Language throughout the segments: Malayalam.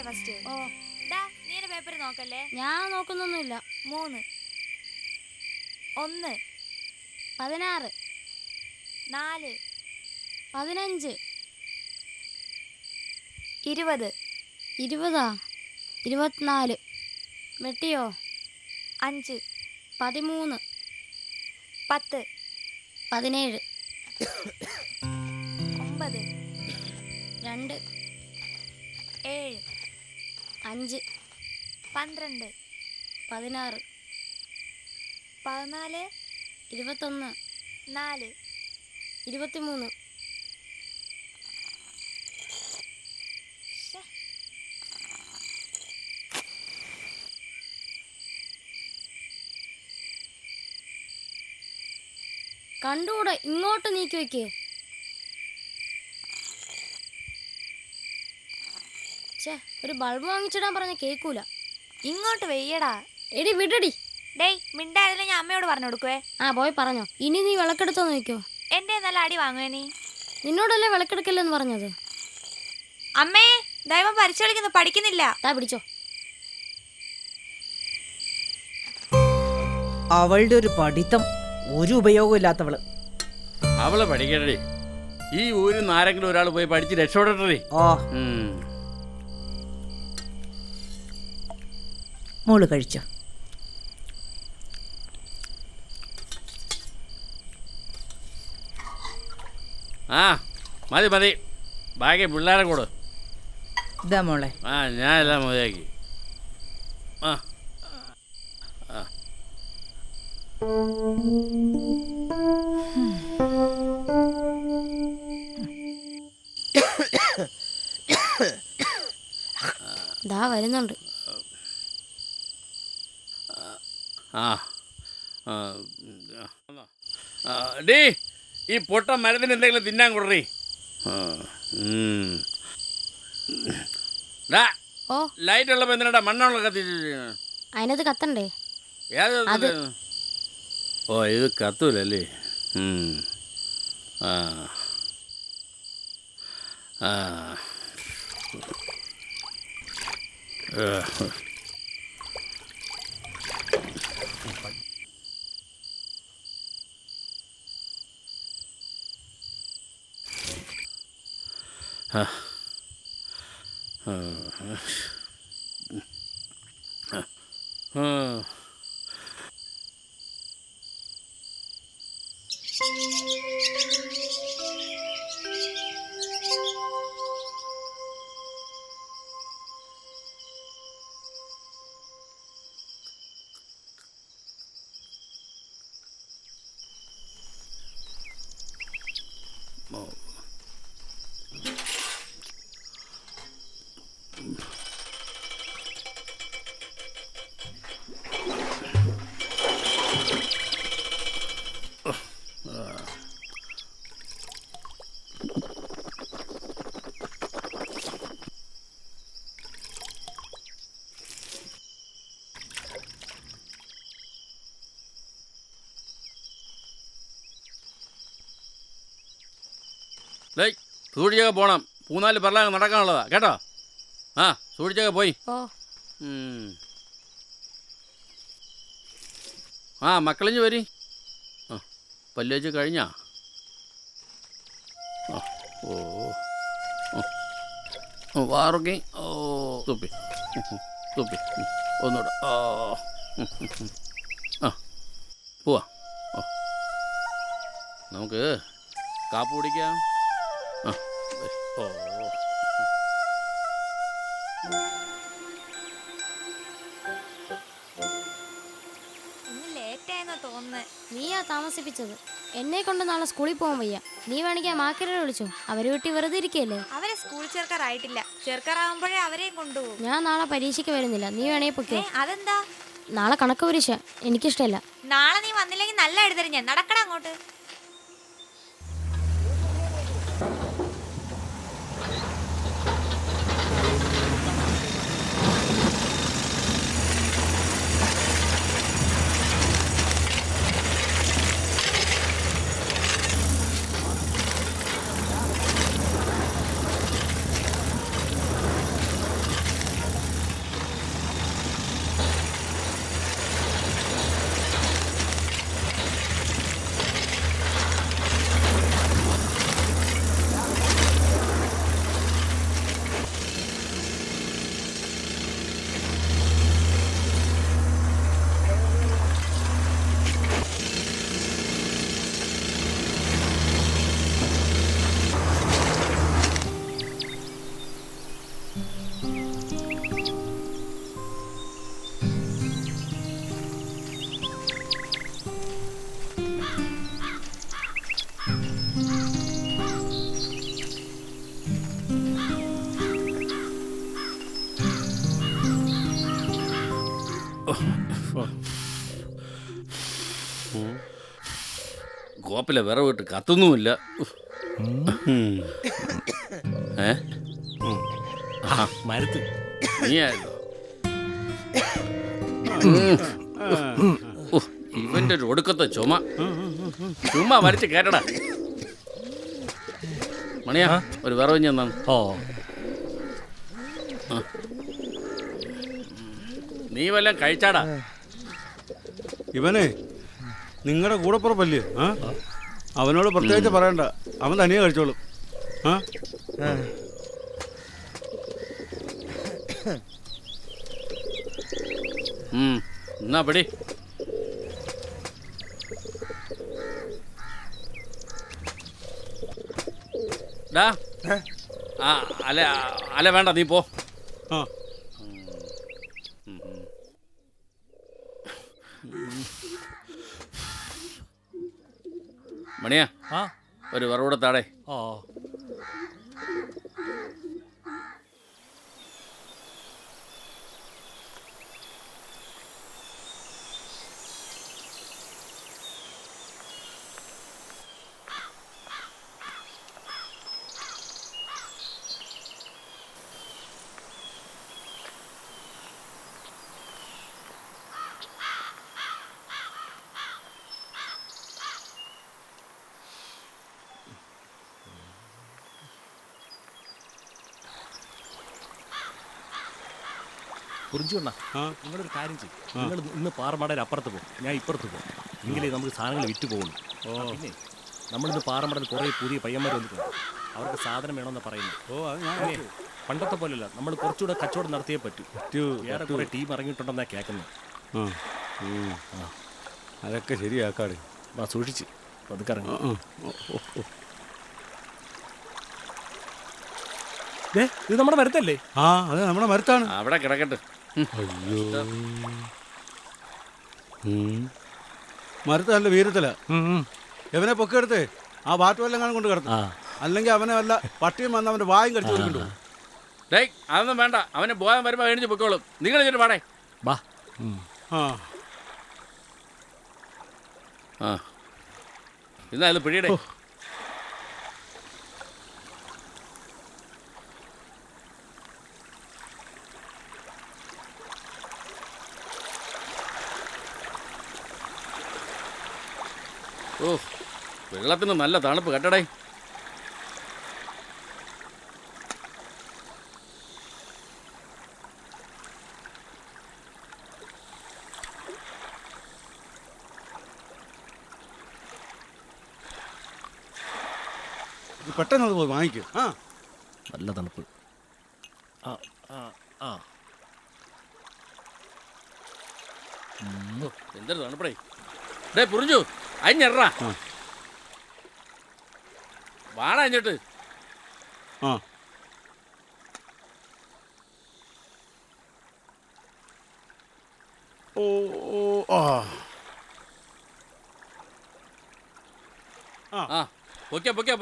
ഫസ്റ്റ്? ഓ നീ എന്റെ പേപ്പർ നോക്കല്ലേ. ഞാൻ നോക്കുന്നൊന്നുമില്ല. 3 1 16 4 15 20 20 24 വെട്ടിയോ? 5 13 10 17 9 2 7 5 12 16 14 21 4 23 കണ്ടൂടെ, ഇങ്ങോട്ട് നീക്കി വെക്കേ. ഒരു ബൾബ് വാങ്ങിച്ചിടാൻ പറഞ്ഞ കേക്കൂല. ഇങ്ങോട്ട് വെയ്യടാ. എടി വിടടി. ഡേയ് മിണ്ടായിരുന്നില്ല, ഞാൻ അമ്മയോട് പറഞ്ഞു കൊടുക്കുവേ. ആ പോയി പറഞ്ഞോ. ഇനി നീ വിളക്കെടുത്തോ നോക്കോ. എന്റെ നല്ല അടി വാങ്ങുവേ നീ. നിന്നോടല്ലേ വിളക്കെടുക്കല്ലെന്ന് പറഞ്ഞത്. അമ്മേ ദൈവം പരിശോധിക്കുന്നു, പഠിക്കുന്നില്ല. പിടിച്ചോ. അവളുടെ ഒരു പഠിത്തം ഒരു ഉപയോഗമില്ലാത്തവള്. അവള് പഠിക്കട്ടെ. ഈ ഊരിൽ ആരെങ്കിലും ഒരാൾ പോയി പഠിച്ച് രക്ഷപ്പെടട്ടെ. മോള് കഴിച്ചോ? ആ മതി മതി, ബാക്കി പിള്ളേരെ കൂടെ. ഇതാ മോളെ. ഞാൻ എല്ലാം മതിയാക്കി. ആ വരുന്നുണ്ട്. ഡീ, ഈ പൊട്ട മരത്തിന് എന്തെങ്കിലും തിന്നാൻ കൊടുറി. ലൈറ്റ് ഉള്ളപ്പോ എന്തിനാ മണ്ണുള്ള കത്തിച്ച്? അതിനകത്ത് കത്തണ്ടേ? ഏത്? ഓ ഇത് കത്തൂലല്ലേ. ആ ആ സൂക്ഷിച്ചൊക്കെ പോണം. 3-4 പറലാങ് നടക്കാനുള്ളതാ കേട്ടോ. ആ സൂക്ഷിച്ചൊക്കെ പോയി. ആ മക്കളിഞ്ഞ് വരി. പല്ല് വെച്ച് കഴിഞ്ഞാ? വാറുകി. ഓ തുപ്പി തുപ്പി ഒന്നുകൂടെ. ആ പോവാ. നമുക്ക് കാപ്പ് കുടിക്കാം. ഓ നീയാ താമസിപ്പിച്ചത്. എന്നെ കൊണ്ട് നാളെ സ്കൂളിൽ പോകാൻ വയ്യ. നീ വേണമെങ്കിൽ മാക്കരെ വിളിച്ചോ. അവരെ വീട്ടിൽ വെറുതെ ഇരിക്കല്ലേ. അവരെ സ്കൂൾ ചേർക്കാറായിട്ടില്ല. ചേർക്കാറാവുമ്പോഴേ അവരെയും കൊണ്ടുപോകും. ഞാൻ നാളെ പരീക്ഷയ്ക്ക് വരുന്നില്ല. നീ വേണമെങ്കിൽ പൊക്കോ. അതെന്താ? നാളെ കണക്ക് പരീക്ഷ, എനിക്കിഷ്ടമല്ല. നാളെ നീ വന്നില്ലെങ്കിൽ നല്ല എഴുതരും ഞാൻ. നടക്കണം അങ്ങോട്ട്. കോപ്പിലെ വിറവിട്ട് കത്തുന്നുമില്ല. ഏ മരത്ത് നീയായിരുന്നു. ഇവന്റെ ഒരു ഒടുക്കത്തെ ചുമ വരച്ച് കേട്ടടാ. മണിയാ ഒരു വിറവ് ഞാൻ തന്നു. ഓ നീ വല്ലതും കഴിച്ചാടാ? ഇവനെ നിങ്ങളുടെ കൂടപ്പുറപ്പല്ലേ? അവനോട് പ്രത്യേകിച്ച് പറയണ്ട, അവൻ തനിയെ കഴിച്ചോളും. എന്നാ പിടി. ഡാ അല്ല അല്ല വേണ്ട, നീ പോ. മണിയാ ഒരു വിറവൂടെ താടേ. ഓ കുറിച്ചുകൊണ്ടാ നിങ്ങളൊരു കാര്യം ചെയ്യും. നിങ്ങൾ ഇന്ന് പാറമടയിൽ അപ്പുറത്ത് പോകും, ഞാൻ ഇപ്പുറത്ത് പോകും. എങ്കിലേ നമുക്ക് സാധനങ്ങൾ വിറ്റ് പോകുന്നു. പിന്നെ നമ്മളിന്ന് പാറമടയിൽ കുറേ പുതിയ പയ്യന്മാർ വന്നിട്ടുണ്ട്. അവർക്ക് സാധനം വേണമെന്ന് പറയുന്നു. പണ്ടത്തെ പോലെയല്ല, നമ്മൾ കുറച്ചുകൂടെ കച്ചവടം നടത്തിയേ പറ്റൂ. വേറെ കുറേ ടീം ഇറങ്ങിയിട്ടുണ്ടെന്നാണ് കേൾക്കുന്നത്. അതൊക്കെ ശരിയാക്കാട്. സൂക്ഷിച്ച് അതൊക്കെ ഇറങ്ങി. ഇത് നമ്മുടെ മരത്തല്ലേ? അത് നമ്മുടെ മരത്താണ്. അവിടെ കിടക്കട്ടെ. അയ്യോ, മരത്ത് നല്ല വീരത്തില. ഇവനെ പൊക്കെടുത്ത് ആ ബാറ്റുവെല്ലാം കാണാൻ കൊണ്ട് കിടത്തും. അല്ലെങ്കിൽ അവനെ വല്ല പട്ടിയും വന്ന് അവന്റെ വായും കടിച്ചു കൊടുക്കണ്ടു. ഡേയ് അതൊന്നും വേണ്ട, അവന് ബോധം വരുമ്പോൾ എഴുതി പൊക്കോളും. നിങ്ങൾ ഇതിന് പാടേ ബാ. എന്നാ അത് പിടിയടേ. ഓ വെള്ളത്തിന് നല്ല തണുപ്പ് കേട്ടടേ. പെട്ടെന്ന് അത് പോയി വാങ്ങിക്കും. നല്ല തണുപ്പ്. എന്തൊരു തണുപ്പടേ. ഡേ പുറിഞ്ഞു അഞ്ഞെറാ വാണ അഞ്ഞിട്ട്.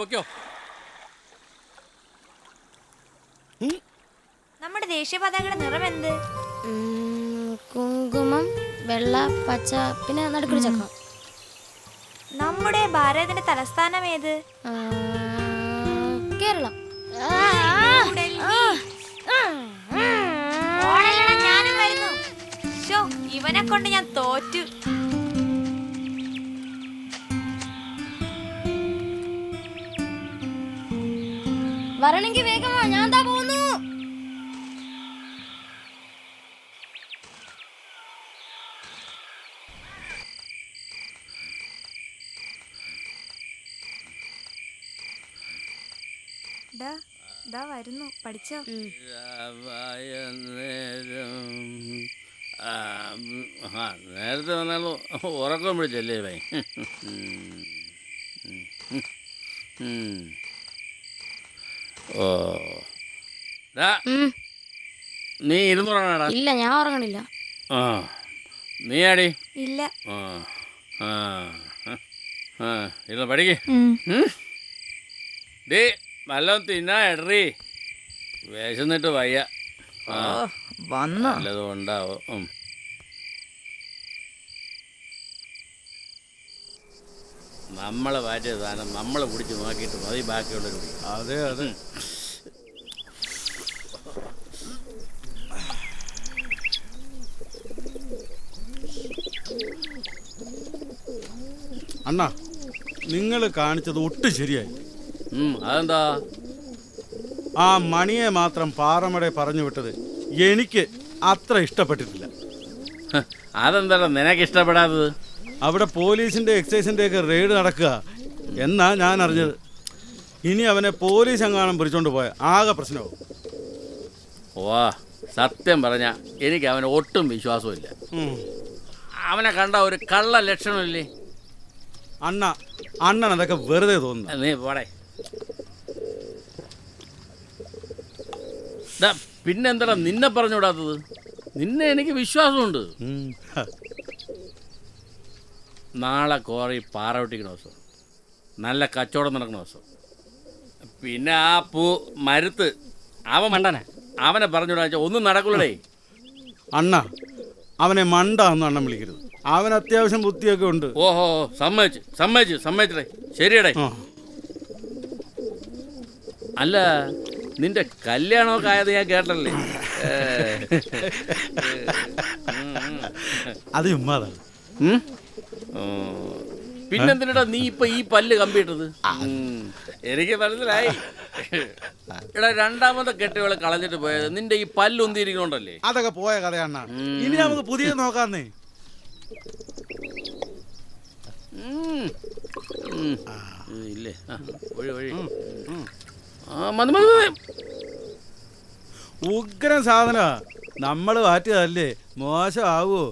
പൊക്കോ. നമ്മുടെ ദേശീയ പതാകയുടെ നിറം എന്ത്? കുങ്കുമം, വെള്ള, പച്ച, പിന്നെ നടുക്കൊരു ചക്രം. നമ്മുടെ ഭാരതത്തിന്റെ തലസ്ഥാനം ഏത്? കേരളം. ഞാനും വരുന്നു. ഇവനെ കൊണ്ട് ഞാൻ തോറ്റു. വരണമെങ്കിൽ വേഗമാ, ഞാൻ ദാ പോകുന്നു. വരുന്നു, പഠിച്ചോ? നേരത്തെ വന്നാലും ഉറക്കം പിടിച്ചല്ലേ ഭൈ. ഓ നീ 200 ഇല്ല, ഞാൻ ഉറങ്ങണില്ല. നീ ആടി? ഇല്ല. ഇരുന്ന് പഠിക്ക്. ഡേ നല്ലോണം തിന്നാ എടറി. വിശന്നിട്ട് വയ്യ. വന്നു നല്ലതും ഉണ്ടാവും. നമ്മളെ മാറ്റിയ സാധനം നമ്മൾ പിടിച്ച് നോക്കിയിട്ട് മതി ബാക്കിയുള്ളവർ കുടിക്കും. അതെ അതെ. അണ്ണാ, നിങ്ങൾ കാണിച്ചത് ഒട്ടും ശരിയായി. അതെന്താ? ആ മണിയെ മാത്രം പാറമട പറഞ്ഞു വിട്ടത് എനിക്ക് അത്ര ഇഷ്ടപ്പെട്ടിട്ടില്ല. അതെന്താ നിനക്ക് ഇഷ്ടപ്പെടാത്തത്? അവിടെ പോലീസിന്റെ എക്സൈസിന്റെ ഒക്കെ റെയ്ഡ് നടക്കുക എന്നാ ഞാൻ അറിഞ്ഞത്. ഇനി അവനെ പോലീസ് എങ്ങാനും പിടിച്ചോണ്ട് പോയ ആകെ പ്രശ്നമാവും. ഓ, സത്യം പറഞ്ഞ എനിക്ക് അവന് ഒട്ടും വിശ്വാസമില്ല. അവനെ കണ്ട ഒരു കള്ള ലക്ഷണമില്ലേ? അണ്ണൻ അതൊക്കെ വെറുതെ തോന്നുന്നു. നീ പോടെ. പിന്നെന്താ നിന്നെ പറഞ്ഞുവിടാത്തത്? നിന്നെ എനിക്ക് വിശ്വാസമുണ്ട്. നാളെ കോറി പാറ വെട്ടിക്കണ ദിവസം, നല്ല കച്ചവടം നടക്കണ ദിവസം. പിന്നെ ആ മരുത്ത് അവൻ മണ്ടനെ, അവനെ പറഞ്ഞുവിടാ ഒന്നും നടക്കൂലേ. അവനെ മണ്ട എന്ന് അണ്ണൻ വിളിക്കരുത്. അവൻ അത്യാവശ്യം ബുദ്ധിയൊക്കെ ഉണ്ട്. ഓഹോ, സമ്മതിച്ചടേ. ശരിയടേ. അല്ല, നിന്റെ കല്യാണമൊക്കെ ആയത് ഞാൻ കേട്ടല്ലേ? അത് ചുമ്മാതാണ്. പിന്നെന്തിനാ നീ ഇപ്പൊ ഈ പല്ല് കമ്പിയിട്ടത്? എനിക്ക് മനസ്സിലായി. എടാ, രണ്ടാമത്തെ കെട്ടുകളെ കളഞ്ഞിട്ട് പോയത് നിന്റെ ഈ പല്ലൊന്തിരിക്കണോണ്ടല്ലേ? അതൊക്കെ പോയ കഥയാണ്. ഇനി നമുക്ക് പുതിയ നോക്കാന്നേ. ഇല്ലേ? വഴി മതി. ഉഗ്രൻ സാധന നമ്മൾ മാറ്റിയതല്ലേ, മോശമാവോ?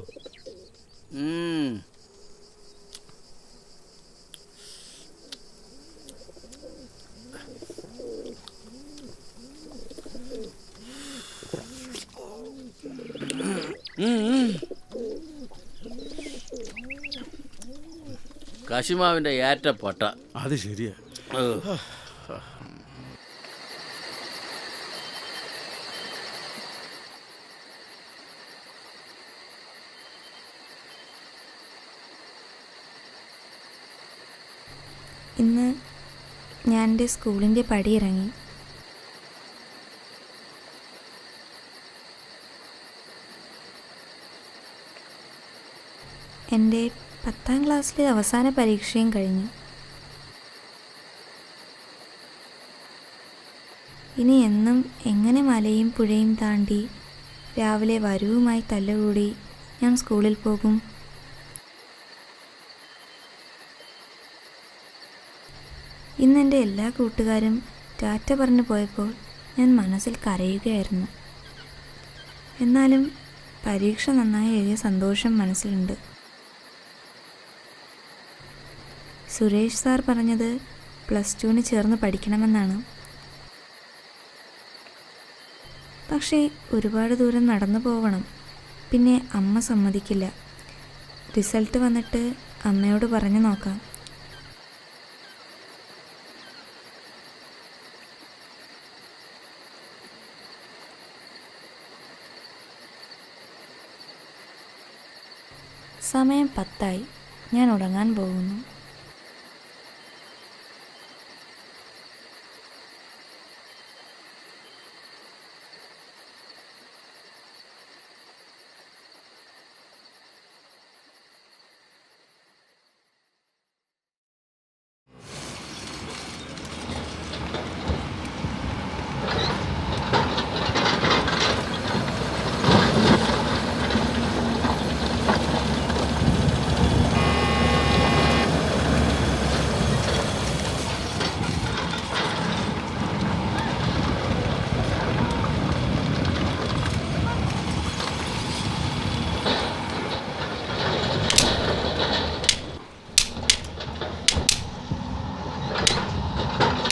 കശുമാവിന്റെ ഏറ്റപ്പട്ട. അത് ശരിയാ. ഇന്ന് ഞാൻ എൻ്റെ സ്കൂളിൻ്റെ പടിയിറങ്ങി. എൻ്റെ 10ാം ക്ലാസ്സിലെ അവസാന പരീക്ഷയും കഴിഞ്ഞു. ഇനി എന്നും എങ്ങനെ മലയും പുഴയും താണ്ടി രാവിലെ വരവുമായി തല്ലുകൂടി ഞാൻ സ്കൂളിൽ പോകും? ഇന്നെൻ്റെ എല്ലാ കൂട്ടുകാരും ടാറ്റ പറഞ്ഞു പോയപ്പോൾ ഞാൻ മനസ്സിൽ കരയുകയായിരുന്നു. എന്നാലും പരീക്ഷ നന്നായി എഴുതിയ സന്തോഷം മനസ്സിലുണ്ട്. സുരേഷ് സാർ പറഞ്ഞത് +2 ചേർന്ന് പഠിക്കണമെന്നാണ്. പക്ഷേ ഒരുപാട് ദൂരം നടന്നു പോവണം. പിന്നെ അമ്മ സമ്മതിക്കില്ല. റിസൾട്ട് വന്നിട്ട് അമ്മയോട് പറഞ്ഞു നോക്കാം. സമയം 10 ഞാൻ ഉറങ്ങാൻ പോകുന്നു.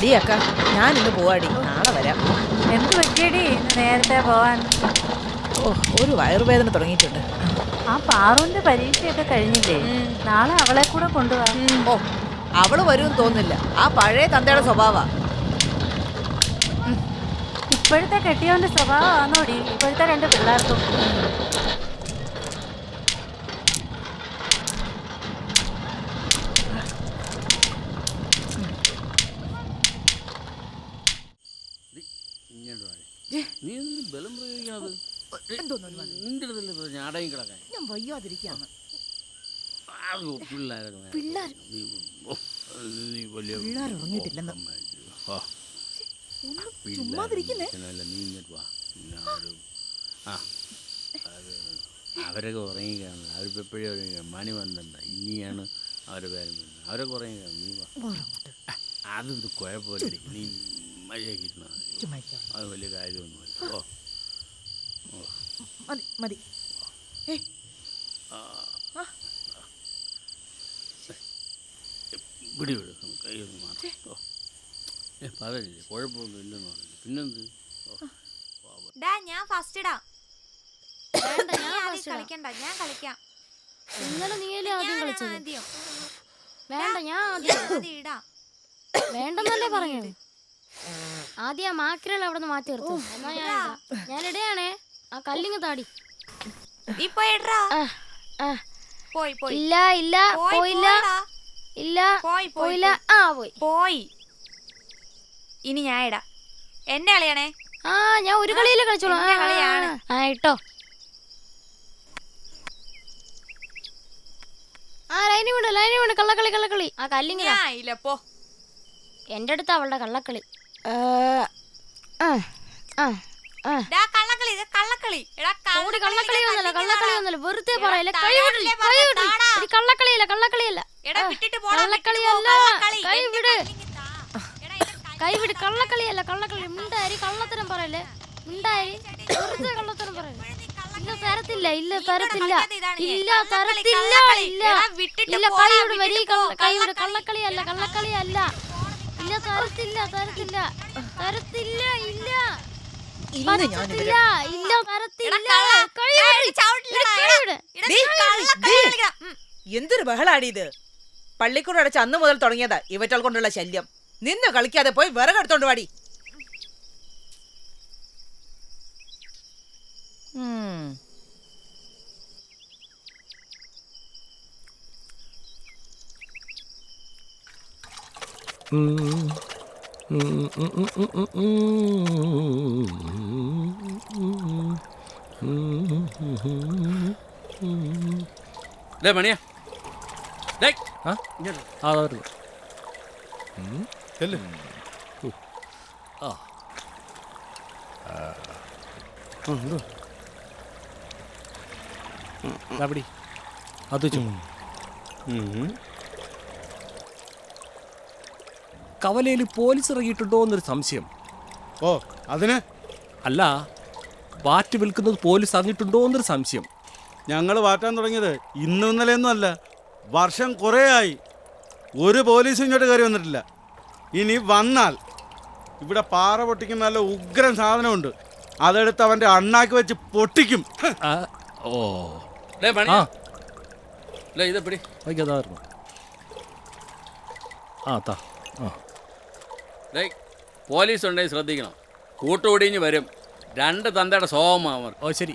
ഡീ അക്ക, ഞാനിന്ന് പോവാടി, നാളെ വരാം. എന്ത് പറ്റിയടി നേരത്തെ പോവാൻ? ഒരു വയറുവേദന തുടങ്ങിയിട്ടുണ്ട്. ആ പാറുവിന്റെ പരീക്ഷയൊക്കെ കഴിഞ്ഞില്ലേ? നാളെ അവളെ കൂടെ കൊണ്ടുപോവാ. അവള് വരുമെന്ന് തോന്നുന്നില്ല. ആ പഴയ തന്തയുടെ സ്വഭാവ. ഇപ്പോഴത്തെ കെട്ടിയവന്റെ സ്വഭാവമാണോടി ഇപ്പോഴത്തെ 2 പിള്ളേർക്കും? നിന്റെ അടുത്തല്ലേ പറഞ്ഞ അടയും കിടക്കാൻ ഞാൻ വയ്യാതിരിക്കാന്ന്. പിള്ളേരൊക്കെ നീ വലിയ പിള്ളേർ ഉറങ്ങിയിട്ടില്ലെന്ന്. ചുമ്മാതിരിക്കുന്നേ. നീ ഇങ്ങോട്ട് വാ. അവരൊക്കെ ഉറങ്ങിക്കാണ്. അവരിപ്പോൾ എപ്പോഴും ഉറങ്ങിക്കാണ്. മണി വന്നിട്ട ഇനിയാണ് അവരുടെ പേരും വരുന്നത്. അവരൊക്കെ ഉറങ്ങിക്കാണ്. നീ വാ. അതൊരു കുഴപ്പമില്ല. നീ മഴയാക്കിയിരുന്നാൽ മതി. അത് വലിയ കാര്യമൊന്നുമില്ല. മതി മതി. പിടി വിടും കൈയൊന്നും മാറി. പറയില്ലേ കുഴപ്പമൊന്നും ഇല്ലെന്ന് പറഞ്ഞു. പിന്നെന്ത്? ഞാൻ ഫസ്റ്റ് ഇടാം. വേണ്ട, നീ ഞാൻ ആദ്യം first ഇടാം. കളിക്കണ്ട, ഞാൻ കളിക്കാം. ഇന്നലെ നീയല്ലേ ആദ്യം ഞാനാണ് കളിച്ചത്. ആദ്യം. വേണ്ട, ഞാൻ ആദ്യം. ആദ്യം ഇടാം. വേണ്ടെന്നല്ലേ പറഞ്ഞത്. ആദ്യം ആ മാക്കിരൽ അവിടെ നിന്ന് മാറ്റി നിർത്തും. എന്നാ ഞാൻ ഇടയാണേ. ആ കല്ലിങ് താടി. നീ പോയി ഇടറാ. ആ. പോയി പോയി ഇല്ല ഇല്ല പോയി, പോയില്ല. പോയിടാ. ഇല്ല പോയി, പോയി, പോയില്ല. ആ പോയി. പോയി. ഇനി ഞാൻ ഇടാം. എന്റെ കളിയാണേ. ആ ഞാൻ ഒരു കളിയില് കളിച്ചോളാം. എന്റെ കളിയാണ്. ആ ഇട്ടോ. ആ ലൈനി വിട് കള്ളക്കളി. ആ കല്ലിങ് ഞാൻ ഇല്ല പോ. എന്റെ അടുത്ത് അവളുടെ കള്ളക്കളി. ഡാ, കള്ളക്കളി, ഇത് കള്ളക്കളി. എടാ, ഓടി കള്ളക്കളി കള്ളക്കളി ഒന്നുമല്ല വെറുതെ എടാ, പറയല്ലേ. താഴെ താടാ. കള്ളക്കളിയല്ല. എടാ, വിട്ടിട്ട് പോടാ, കള്ളക്കളിയല്ല. കള്ളക്കളി. കൈ എന്റെ വിട്. കല്ലിങ് താ. എടാ, ഇത് കൈവിട്. കള്ളക്കളി. മിണ്ടായി കള്ളത്തരം പറയല്ലേ. മിണ്ടായി വെറുതെ കള്ളത്തരം പറയല്ലേ. ഇല്ല തരത്തില്ല. ഇല്ല കൈവിട്. വരി. കൈവിട്. കള്ളക്കളിയല്ല. ഇല്ല തരത്തില്ല. ഇല്ല ഇന്ന് ഞാനിവരെ ഇല്ല തരത്തില്ല. കള്ളക്കളി ചവിട്ടില്ലടാ. കൈവിട്. എടാ, കള്ളക്കളി കളിക്കണം. എന്തൊരു ബഹളാടി ഇത്. പള്ളിക്കൂടം അടച്ച് അന്ന് മുതൽ തുടങ്ങിയതാ ഇവറ്റകൾ കൊണ്ടുള്ള ശല്യം. നിന്ന് കളിക്കാതെ പോയി വിറകെടുത്തോണ്ട് വാടി. ഡേ മണിയാ ഡേ അതായിരുന്നു ചെല്ല്. അവിടെ അത് കവലയിൽ പോലീസ് ഇറങ്ങിയിട്ടുണ്ടോ എന്നൊരു സംശയം. ഓ അതിന് അല്ല, വാറ്റ് വിൽക്കുന്നത് പോലീസ് അറിഞ്ഞിട്ടുണ്ടോ എന്നൊരു സംശയം. ഞങ്ങൾ വാറ്റാൻ തുടങ്ങിയത് ഇന്നും ഇന്നലെയൊന്നും അല്ല, വർഷം കുറേ ആയി. ഒരു പോലീസും ഇങ്ങോട്ട് കയറി വന്നിട്ടില്ല. ഇനി വന്നാൽ ഇവിടെ പാറ പൊട്ടിക്കുന്ന നല്ല ഉഗ്രൻ സാധനമുണ്ട്. അതെടുത്ത് അവൻ്റെ അണ്ണാക്കി വെച്ച് പൊട്ടിക്കും. ഓ ഡേ മണിയാ ഡേ ഇത് പിടി. അതായിരുന്നു. താ. ഡേ പോലീസ് ഉണ്ടെങ്കിൽ ശ്രദ്ധിക്കണം. കൂട്ടുകൂടിഞ്ഞ് വരും. 2 തന്തയുടെ സ്വഭാവമാവർ. ഓ ശരി,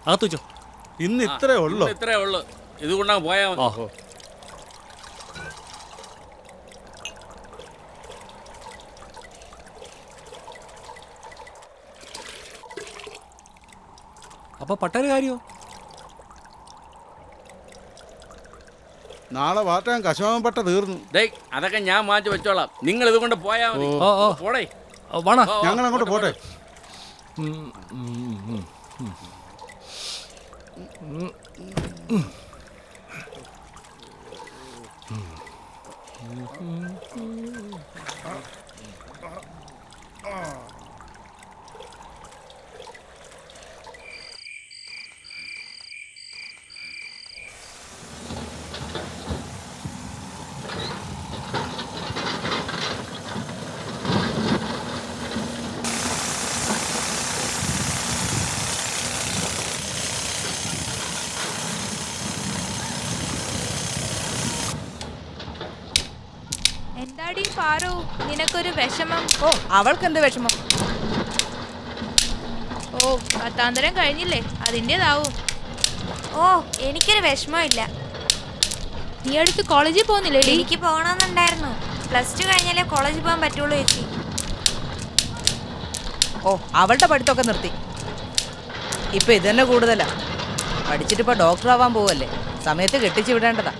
അകത്തു വെച്ചോ. ഇന്ന് ഇത്രേ ഉള്ളൂ. ഇത്രേ ഉള്ളു. ഇതുകൊണ്ടങ്ങ് പോയാൽ മതി. ഓഹോ. അപ്പൊ പട്ടര കാര്യോ? നാളെ വാറ്റാൻ കശുമാവൻ തീർന്നു. ഡേ അതൊക്കെ ഞാൻ മാറ്റി വെച്ചോളാം. നിങ്ങൾ ഇതുകൊണ്ട് പോയാൽ മതി. പോടേ വേണ. ഞങ്ങൾ അങ്ങോട്ട് പോട്ടെ. എന്താടി പാറു, നിനക്കൊരു വിഷമം? ഓ അവൾക്ക് എന്ത് വിഷമം? ഓ പത്താന്തരം കഴിഞ്ഞില്ലേ, അതിൻ്റെതാവും. ഓ എനിക്കൊരു വിഷമമില്ല. നീ അടുത്ത് കോളേജിൽ പോകുന്നില്ലേ? എനിക്ക് പോകണമെന്നുണ്ടായിരുന്നു. +2 കഴിഞ്ഞാലേ കോളേജിൽ പോകാൻ പറ്റുള്ളൂ ചേച്ചി. ഓ അവളുടെ പഠിത്തമൊക്കെ നിർത്തി. ഇപ്പൊ ഇത് തന്നെ കൂടുതലാ. പഠിച്ചിട്ട് ഇപ്പൊ ഡോക്ടർ ആവാൻ പോവല്ലേ, സമയത്ത് കെട്ടിച്ചു വിടേണ്ടതാ.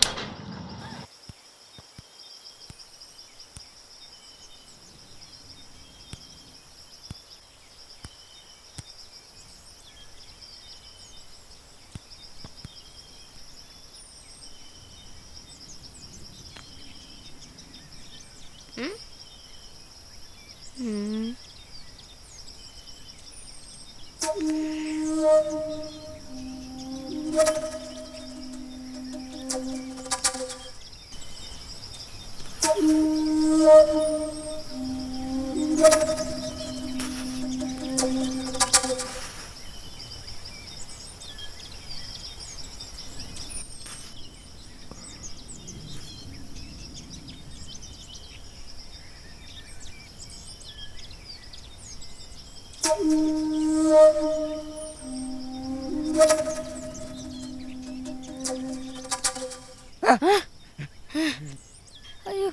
അയ്യോ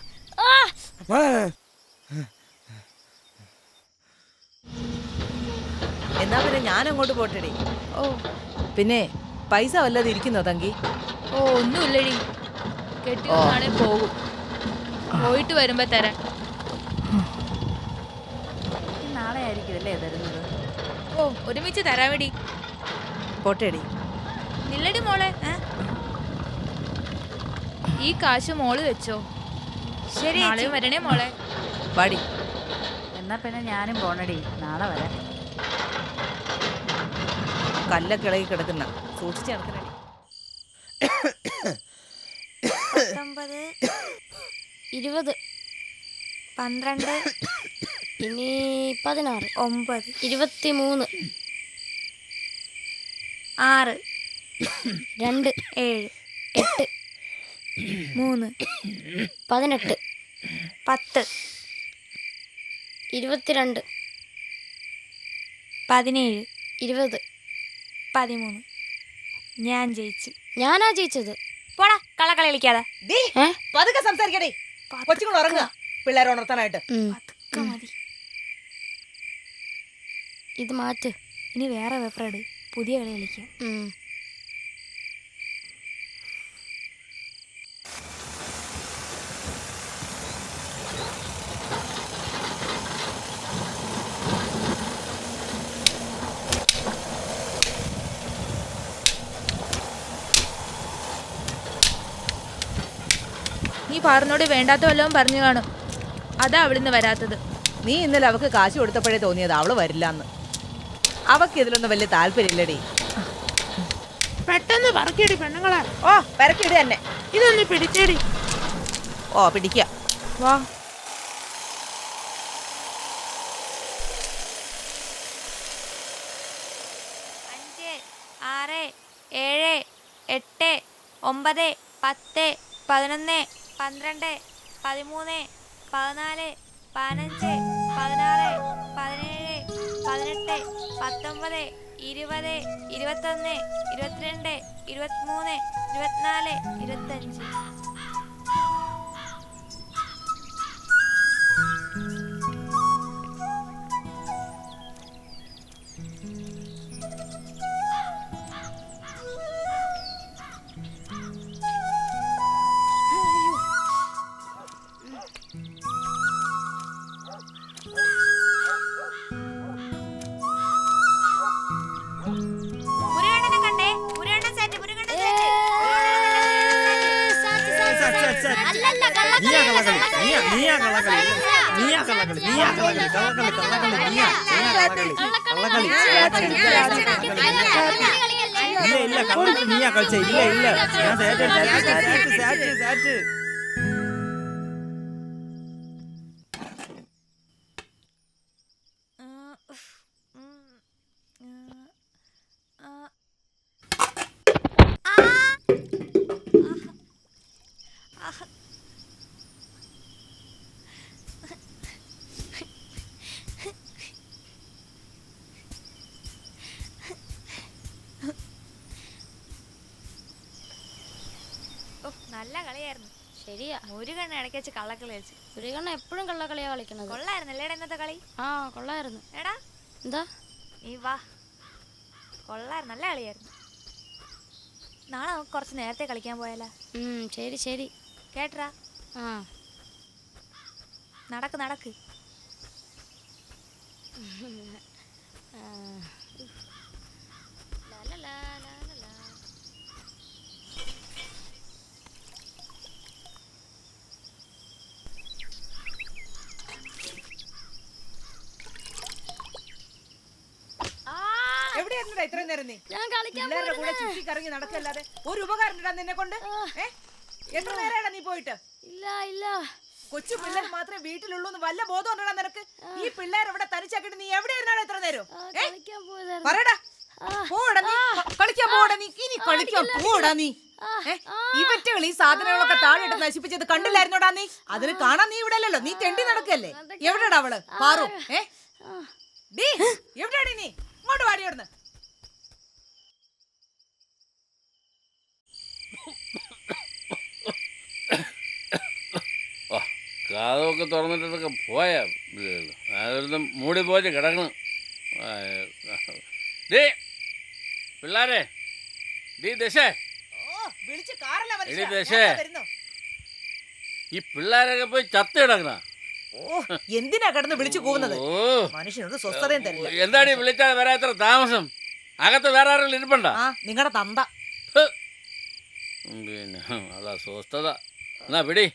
ആ എന്നാ പിന്നെ ഞാൻ അങ്ങോട്ട് പോട്ടെടി. ഓ പിന്നെ പൈസ വല്ലതും ഇരിക്കുന്നോ തങ്കി? ഓ ഒന്നുമില്ലടി, കെട്ടിയാണെ പോകും, പോയിട്ട് വരുമ്പോ തരാം. നാളെ ആയിരിക്കും അല്ലേ തരുന്നത്? ഓ ഒരുമിച്ച് തരാമെടി. പോട്ടെടി. നില്ലടി മോളെ, ഈ കാശ് മോള് വെച്ചോ. ശരി നാളെയും വരണേ മോളെ. പാടി. എന്നാ പിന്നെ ഞാനും പോണടി, നാളെ വരാം. കല്ലൊക്കെ ഇളകി കിടക്കുന്ന സൂക്ഷിച്ച് നടക്കണടി. 19, 20 12, ഇനി 16 9, 23 6, 2 7, 8 3, 18 10, 22 17, 20 13. ഞാൻ ജയിച്ചു. ഞാനാ ജയിച്ചത്. പോടാ കള്ളക്കളി കളിക്കാതെ. ഏ? പതുക്കെ സംസാരിക്കടേ. കൊച്ചുങ്ങൾ ഉറങ്ങുക, പിള്ളേരെ ഉണർത്താനായിട്ട്. പതുക്കെ മതി. ഇത് മാറ്റ്. ഇനി വേറെ പേപ്പർ പുതിയ കളി കളിക്കാം. നീ പാറിനോട് വേണ്ടാത്ത വല്ലതും പറഞ്ഞു കാണും, അതാ അവളിന്ന് വരാത്തത്. നീ ഇന്നലെ അവക്ക് കാശ് കൊടുത്തപ്പോഴേ തോന്നിയത് അവള് വരില്ലാന്ന്. അവക്ക് ഇതിലൊന്നും വലിയ താല്പര്യമില്ലടി. പെട്ടെന്ന് പറക്കേടി പെണ്ണുങ്ങളെ. ഓ പെരക്കിട് തന്നെ. ഇതൊന്ന് പിടിച്ചേടി. ഓ പിടിക്ക. വാ. അഞ്ച്, 6, 7, 8, 9, 10, 11, 12, 13, 14, 15, 16, 17, 18, 19, 20, 21, 22, 23, 24, 25. മുരുകണ്ണനെ കണ്ടേ? Murukannan set, Murukannan set. അല്ലല്ല, നല്ല കളിയായിരുന്നു. ശരിയാ. മുരുകണ്ണ ഇടയ്ക്ക് വെച്ച് കള്ളക്കളി കളിച്ചു. മുരുകണ്ണ എപ്പോഴും കള്ളക്കളിയാ കളിക്കണത്. കൊള്ളായിരുന്നല്ലേ ഇന്നത്തെ കളി? ആ കൊള്ളായിരുന്നു. എടാ എന്താ? നീ വാ. കൊള്ളായിരുന്നു, നല്ല കളിയായിരുന്നു. നാളെ നമുക്ക് കുറച്ച് നേരത്തെ കളിക്കാൻ പോയാലോ? ശരി ശരി. കേട്ടറാ? ആ നടക്ക് നടക്ക്. ലാ, ലാ, ലാ, ലാ, ലാ, ലാ. എവിടെയായിരുന്നടാ ഇത്രയും നേരം നീ? ഞാൻ കളിക്കാൻ പിള്ളേരുടെ കൂടെ ചുറ്റി കറങ്ങി നടക്കല്ലാതെ ഒരു ഉപകാരം ഇടാൻ നിന്നെ കൊണ്ട്? എത്ര നേരമാണ് നീ പോയിട്ട്? ഇല്ല ഇല്ല. കൊച്ചു പിള്ളേർ മാത്രമേ വീട്ടിലുള്ളൂ എന്ന് വല്ല ബോധം ഉണ്ടോ നിനക്ക്? ഈ പിള്ളേർ ഇവിടെ തനിച്ചാക്കിട്ട് നീ എവിടെയായിരുന്നാണ് എത്ര നേരം? കളിക്കാൻ പോയതായിരുന്നു. പറയടാ, പോടാ നീ, കളിക്കാൻ പോടാ നീ, ഇനി കളിക്കാൻ പോടാ നീ. ഇവറ്റകൾ ഈ സാധനങ്ങളൊക്കെ താഴെയിട്ട് നശിപ്പിച്ചത് കണ്ടില്ലായിരുന്നോടാ നീ? അതിന് കാണാൻ നീ ഇവിടെ അല്ലല്ലോ, നീ തെണ്ടി നടക്കല്ലേ. എവിടെടാ അവള് പാറു? എവിടെയാടി നീ? ഇങ്ങോട്ട് വാടിയോടുന്ന്. കാതൊക്കെ തുറന്നിട്ടൊക്കെ പോയാ അതൊന്നും മൂടി പോയിട്ട് കിടക്കണം. ഡേ പിള്ളാരെ, ഡീ ദശേ, വിളിച്ച് കാറല്ല എടി ദശേ, ഈ പിള്ളേരൊക്കെ പോയി ചത്ത് കിടക്കണ. എന്തിനാ കിടന്ന് വിളിച്ചു പോകുന്നത്? മനുഷ്യനോട് സ്വസ്ഥതയും തരില്ല. എന്താടി വിളിച്ചാൽ വരാ എത്ര താമസം? അകത്ത് വേറെ ആരെങ്കിലും ഇരിപ്പണ്ട? നിങ്ങളുടെ തന്ത. പിന്നെ അതാ സ്വസ്ഥത. എന്നാ പിടി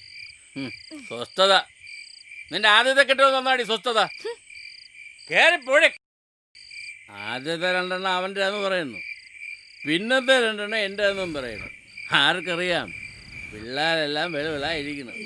സ്വസ്ഥത. നിന്റെ ആദ്യത്തെ കെട്ടോ തന്നാടി സ്വസ്ഥത. കേറിപ്പോഴേ. ആദ്യത്തെ 2 എണ്ണം അവൻ്റെ എന്ന് പറയുന്നു, പിന്നത്തെ 2 എണ്ണം എൻ്റെ എന്നും പറയുന്നു. ആർക്കറിയാം, പിള്ളേരെല്ലാം വെളുവിളായിരിക്കണം.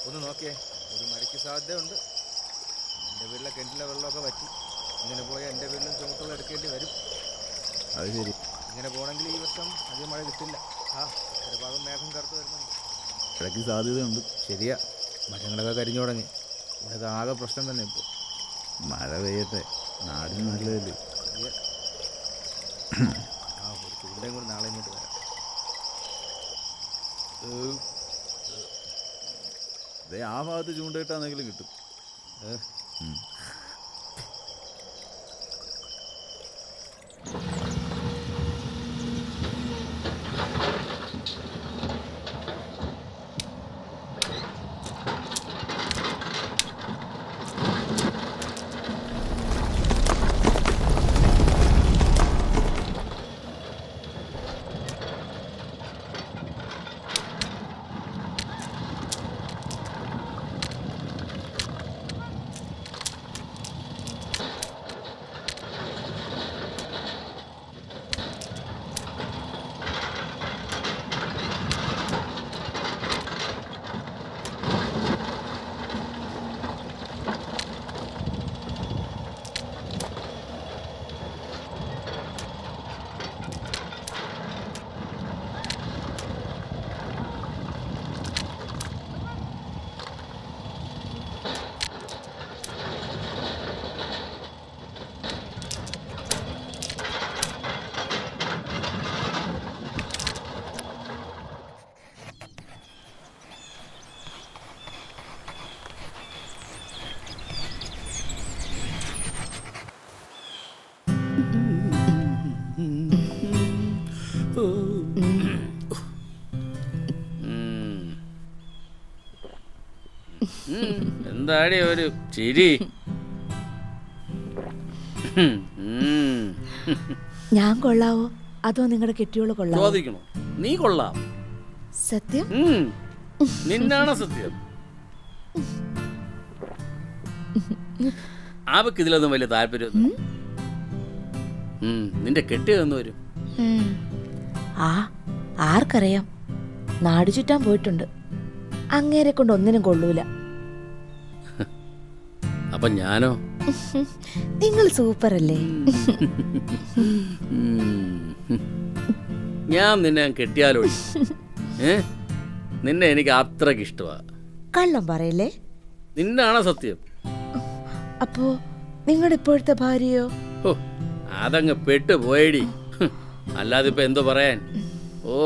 ഒന്ന് നോക്കിയേ, ഒരു മഴയ്ക്ക് സാധ്യതയുണ്ട്. എൻ്റെ വീട്ടിലെ കിണറ്റിലെ വെള്ളമൊക്കെ വറ്റി. ഇങ്ങനെ പോയാൽ എൻ്റെ വീട്ടിലും ചുമട്ടുള്ള എടുക്കേണ്ടി വരും. അത് ശരി. ഇങ്ങനെ പോകണമെങ്കിൽ ഈ വർഷം അധികം മഴ കിട്ടില്ല. ഒരു ഭാഗം മേഘം കറുത്ത് വരുന്നുണ്ട്. ഇടയ്ക്ക് സാധ്യതയുണ്ട്. ശരിയാ, മരങ്ങളൊക്കെ കരിഞ്ഞു തുടങ്ങി. ഇതൊക്കെ ആകെ പ്രശ്നം തന്നെ ഇപ്പോൾ. മഴ പെയ്യട്ടെ, നാടിന് നല്ലതല്ലേ. ഒരു ചൂടേയും കൂടി നാളെ ഇങ്ങോട്ട് വരാം. ആ ഭാഗത്ത് ചൂണ്ടയിട്ടാണെങ്കിലും കിട്ടും. എന്താടി ഒരു ചിരി? ഞാൻ കൊള്ളാവോ അതോ നിങ്ങളുടെ കെട്ടിയോള് കൊള്ളാവോ? ചോദിക്കണോ? നീ കൊള്ളാം. സത്യം? നിന്നാണ് സത്യം. അവക്ക് ഇതിലൊന്നും വലിയ താല്പര്യം. നിന്റെ കെട്ടിയതെന്ന് വരും. ആർക്കറിയാം, നാട് ചുറ്റാൻ പോയിട്ടുണ്ട്. അങ്ങേരെ കൊണ്ട് ഒന്നിനും കൊള്ളൂല. അപ്പൊ ഞാനോ? നിങ്ങൾ സൂപ്പർ അല്ലേ? ഞാൻ നിന്നെ കെട്ടിയാലോ? നിന്നെ എനിക്ക് അത്രക്ക് ഇഷ്ടമാ. കള്ളം പറയല്ലേ? നിന്നാണ് സത്യം. അപ്പോ നിങ്ങളുടെ ഇപ്പോഴത്തെ ഭാര്യയോ? ഓ, അതങ്ങ് പെട്ടുപോയടി. അല്ലാതെ ഇപ്പൊ എന്തോ പറയാൻ. ഓ,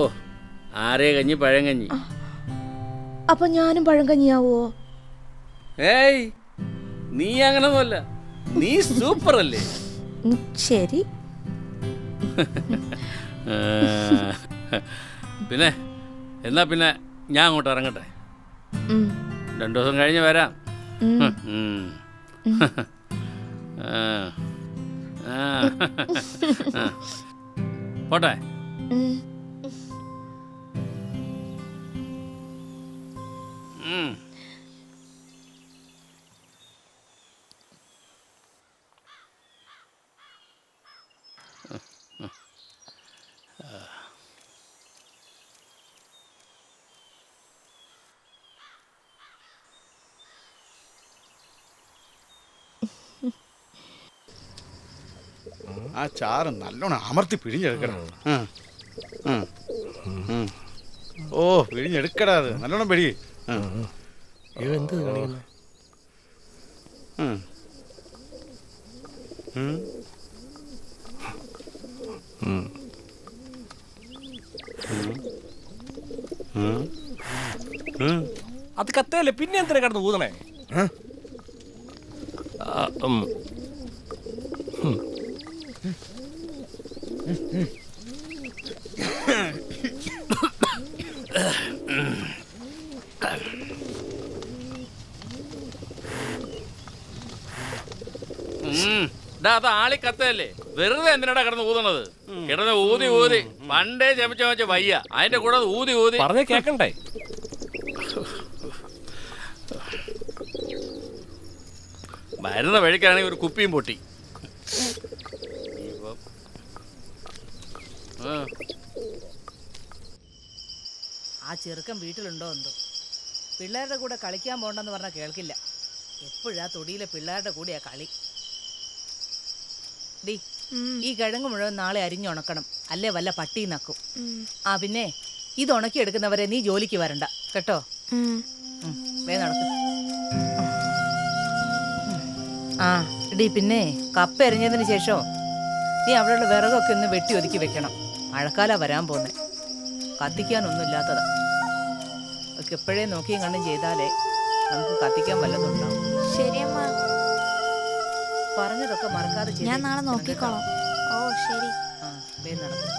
ആരേ കഞ്ഞി പഴങ്കഞ്ഞി. അപ്പൊ ഞാനും പഴങ്കഞ്ഞിയാവോ? ഏയ്, നീ അങ്ങനൊന്നുമല്ല. നീ സൂപ്പർ അല്ലേ? ശരി. പിന്നെ എന്നാ പിന്നെ ഞാൻ അങ്ങോട്ട് ഇറങ്ങട്ടെ. 2 ദിവസം കഴിഞ്ഞ് വരാം. പോട്ടെ. ആ ചാറ് നല്ലോണം അമർത്തി പിഴിഞ്ഞെടുക്കണം. ഓ, പിഴിഞ്ഞെടുക്കടാ. അത് നല്ലോണം പിഴി. അത് കത്തയല്ലേ, പിന്നെ എന്തിനാ കിടന്ന് ഊതണേ? അത് ആളി കത്തല്ലേ, വെറുതെ എന്തിനാ കിടന്ന് ഊതണത്? കിടന്ന് ഊതി ഊതി പണ്ടേ ചമച്ച വയ്യ, അതിന്റെ കൂടെ ഊതി ഊതി പറഞ്ഞേ കേക്കണ്ടേ? വരുന്ന വഴിക്കാണെങ്കിൽ ഒരു കുപ്പിയും പൊട്ടി. ആ ചെറുക്കൻ വീട്ടിലുണ്ടോ എന്തോ? പിള്ളേരുടെ കൂടെ കളിക്കാൻ പോണ്ടെന്ന് പറഞ്ഞാൽ കേൾക്കില്ല. എപ്പോഴാ തൊടിയിലെ പിള്ളേരുടെ കൂടെയാ കളി. ഡി, ഈ കിഴങ്ങ് മുഴുവൻ നാളെ അരിഞ്ഞുണക്കണം, അല്ലേ വല്ല പട്ടി നക്കും. ആ പിന്നെ ഇത് ഉണക്കിയെടുക്കുന്നവരെ നീ ജോലിക്ക് വരണ്ട കേട്ടോ. വേ നടക്ക്. ആ ഡി, പിന്നെ കപ്പ എറിഞ്ഞതിന് ശേഷം നീ അവിടെയുള്ള വിറകൊക്കെ ഒന്ന് വെട്ടി ഒതുക്കി വെക്കണം. മഴക്കാലം വരാൻ പോന്നെ, കത്തിക്കാനൊന്നും ഇല്ലാത്തതാ. ഒക്കെ എപ്പോഴേ നോക്കിയും കണ്ടും ചെയ്താലേ നമുക്ക് കത്തിക്കാൻ വല്ലതും ഉണ്ടാവും. ശരിയമ്മ, പറഞ്ഞതൊക്കെ മറക്കാതെ ഞാൻ നാളെ നോക്കിക്കോളാം. ഓ ശരി. ആ വേ നടക്കും.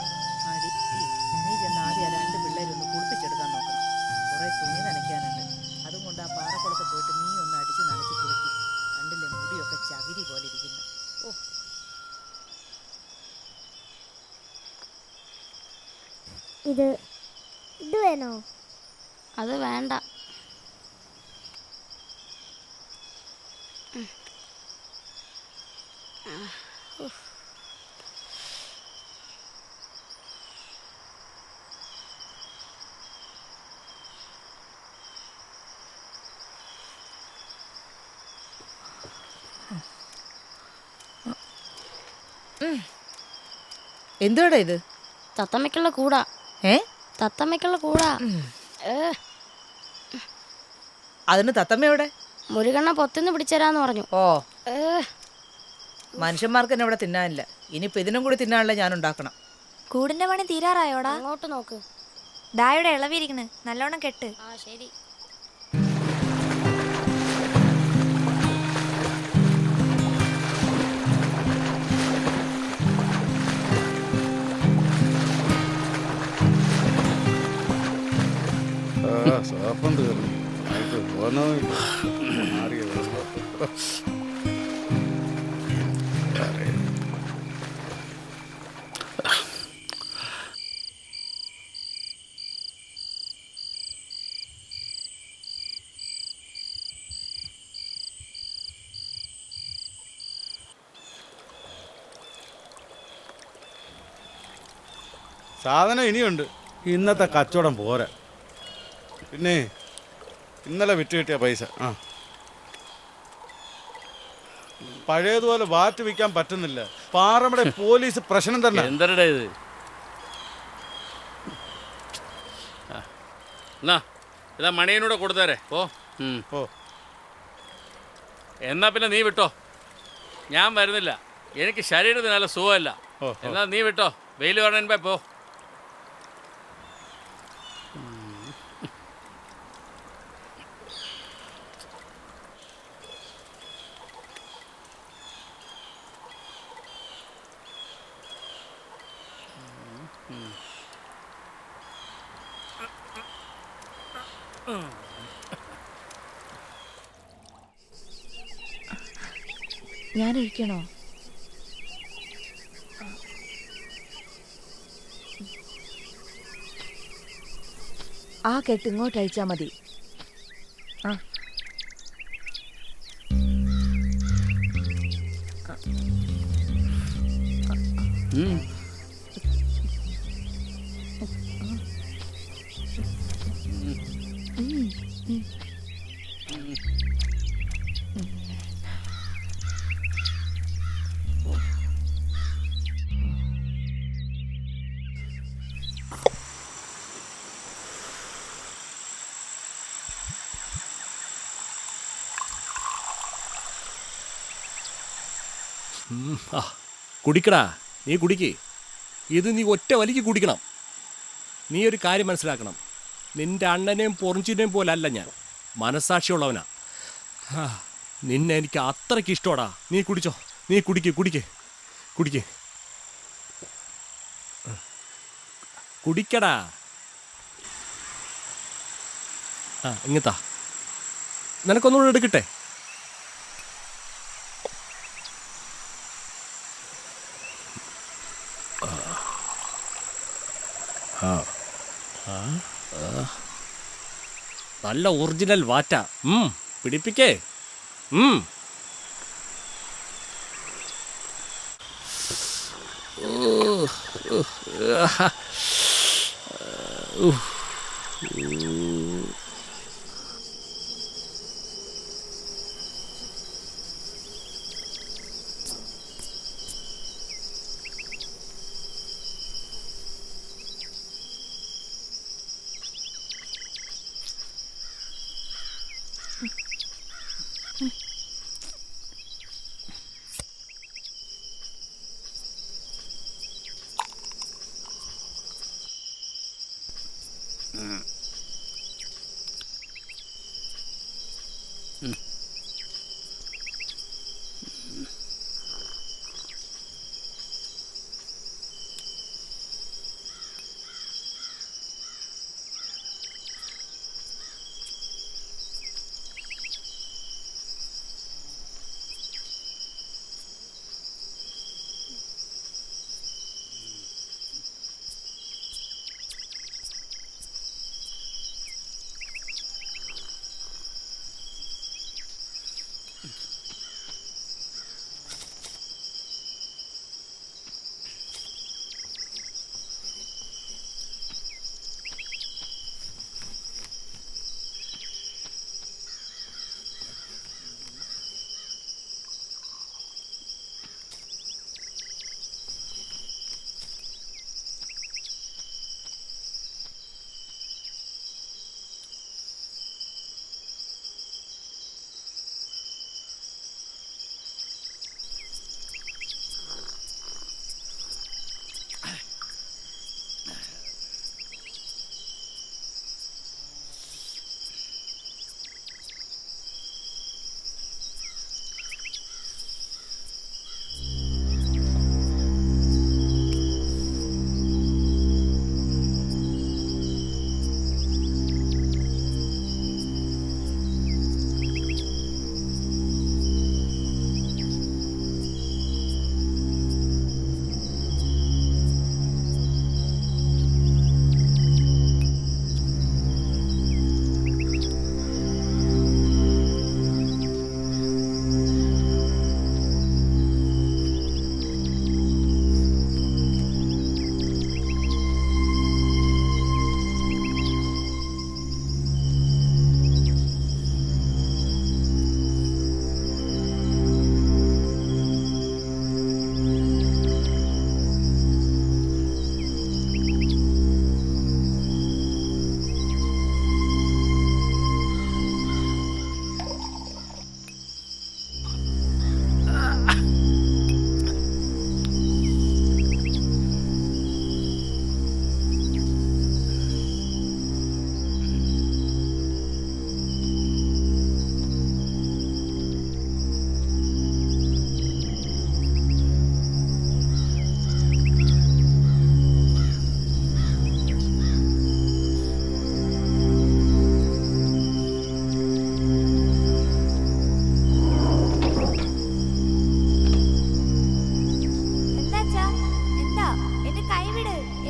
നീ ചെന്ന് ആദ്യം 2 പിള്ളേരൊന്ന് കുളിപ്പിച്ചെടുക്കാൻ നോക്കണം. കുറെ തുണി നനയ്ക്കാനുണ്ട്. അതുകൊണ്ട് ആ പാറക്കുളത്ത് പോയിട്ട് നീ ഒന്ന് അടിച്ച് നനച്ച് കുളിക്കും. കണ്ടില്ലേ, മുടിയൊക്കെ ചകിരി പോലെ ഇരിക്കുന്നു. ഓ, ഇത് വേണോ? അത് വേണ്ട. എന്തുവാടാ ഇത്? തത്തമ്മയ്ക്കുള്ള കൂടാ. തത്തമ്മയ്ക്കുള്ള കൂടാ. അതിന് തത്തമ്മയോടെ മുരുകണ്ണ പൊത്തിന്ന് പിടിച്ചരാന്ന് പറഞ്ഞു. ഓ, മനുഷ്യന്മാർക്ക് തന്നെ ഇവിടെ തിന്നാനില്ല. ഇനിയിപ്പോ ഇതിനും കൂടി തിന്നാനുള്ള ഞാൻ ഉണ്ടാക്കണം. കൂടിന്റെ പണി തീരാറായോടാ? അങ്ങോട്ട് നോക്ക്. ദായുടെ ഇളവിരിക്കണ്, നല്ലോണം കെട്ട്. ആ ശരി. കുഴപ്പം തീർന്നു. ആയിട്ട് തോന്നുന്നില്ല. മാറിയത്. സാധനം ഇനിയുണ്ട്. ഇന്നത്തെ കച്ചവടം പോരാ. പിന്നെ ഇന്നലെ വിറ്റ് കിട്ടിയ പൈസ പഴയതുപോലെ വാറ്റ് വിൽക്കാൻ പറ്റുന്നില്ല. പാറമട പോലീസ് പ്രശ്നം തന്നെ. എന്തരടാ ഇത്? എന്നാ ഇതാ മണിയനൂടെ കൊടുത്തേരെ. ഓ എന്നാ പിന്നെ നീ വിട്ടോ, ഞാൻ വരുന്നില്ല. എനിക്ക് ശരീരത്തിന് നല്ല സുഖമല്ല. എന്നാ നീ വിട്ടോ, വെയിൽ കാണാൻ പോ. ഞാൻ ഒഴിക്കണോ? ആ കെട്ട് ഇങ്ങോട്ട് അയച്ചാ മതി. ആ കുടിക്കടാ, നീ കുടിക്ക്. ഇത് നീ ഒറ്റ വലിക്ക് കുടിക്കണം. നീ ഒരു കാര്യം മനസ്സിലാക്കണം, നിന്റെ അണ്ണനെയും പൊറിഞ്ചിനെയും പോലല്ല ഞാൻ. മനസ്സാക്ഷിയുള്ളവനാ. നിന്നെ എനിക്ക് അത്രയ്ക്ക് ഇഷ്ടമാടാ. നീ കുടിച്ചോ, നീ കുടിക്ക് കുടിക്ക് കുടിക്ക് കുടിക്കടാ. ഇങ്ങത്താ, നിനക്കൊന്നുകൂടെ എടുക്കട്ടെ? നല്ല ഒറിജിനൽ വാറ്റ. പിടിപ്പിക്കേ.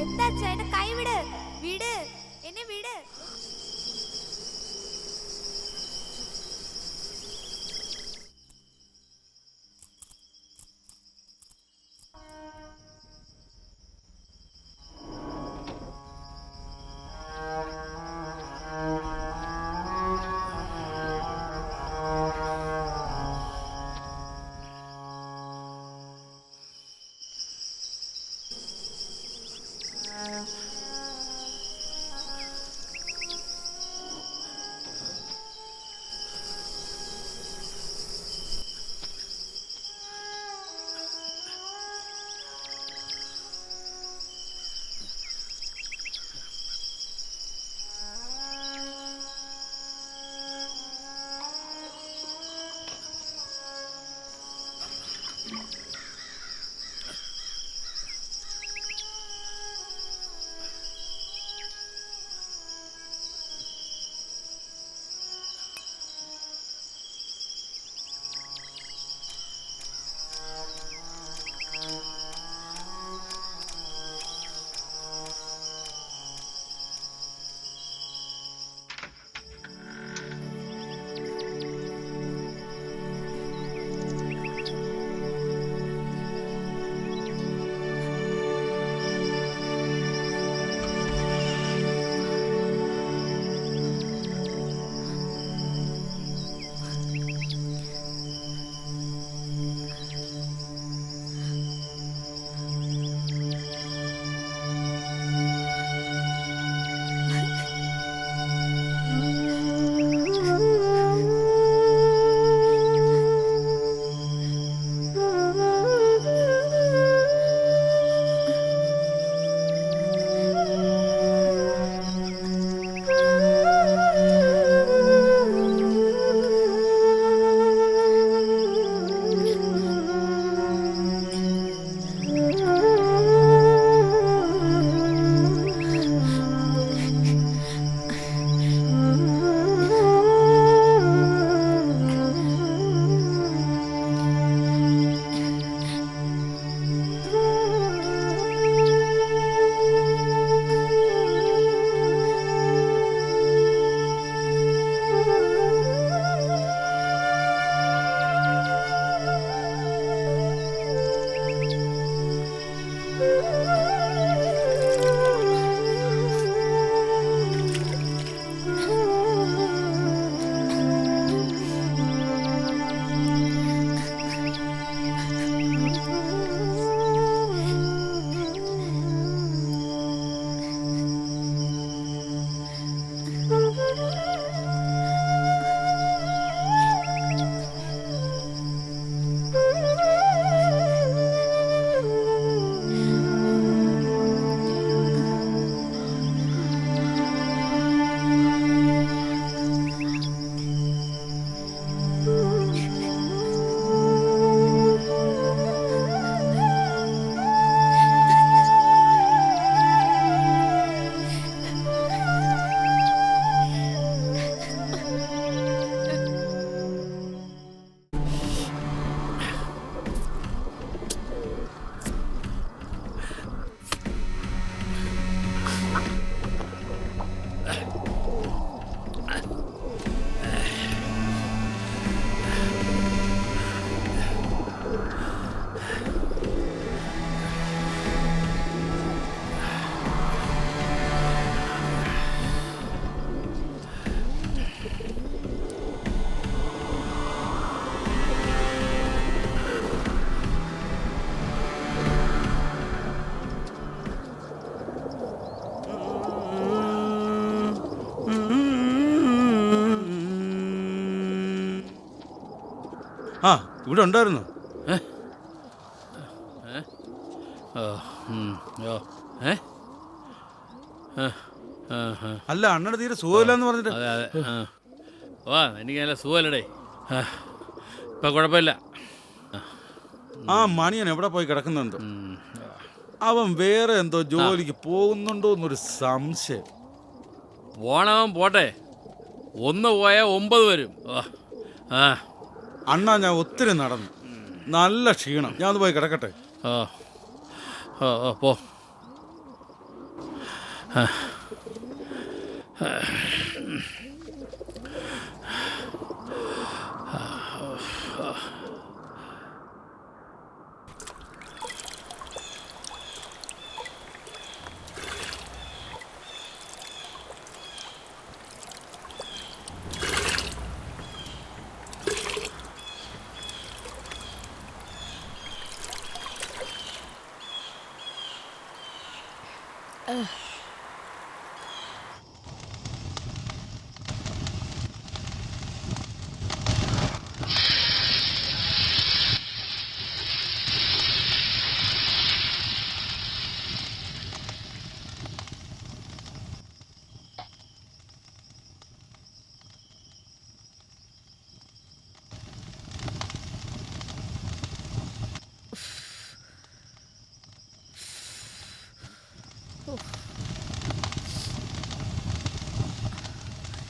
എന്താച്ചാ എന്നെ കൈവിട്, വിട്, എന്നെ വിട്. ആ ഇവിടെ ഉണ്ടായിരുന്നു. അല്ല അണ്ണയുടെ തീരെ സുഖമില്ലെന്ന് പറഞ്ഞിട്ട്. അതെ അതെ ഓ എനിക്ക് നല്ല സുഖമല്ലടേ, ഇപ്പം കുഴപ്പമില്ല. ആ മണിയൻ എവിടെ പോയി കിടക്കുന്നുണ്ടോ? അവൻ വേറെ എന്തോ ജോലിക്ക് പോകുന്നുണ്ടോ എന്നൊരു സംശയം. പോണവൻ പോട്ടെ, 1 പോയാൽ 9 വരും. അണ്ണാ ഞാൻ ഒത്തിരി നടന്നു, നല്ല ക്ഷീണം, ഞാൻ ഒന്ന് പോയി കിടക്കട്ടെ. പോ.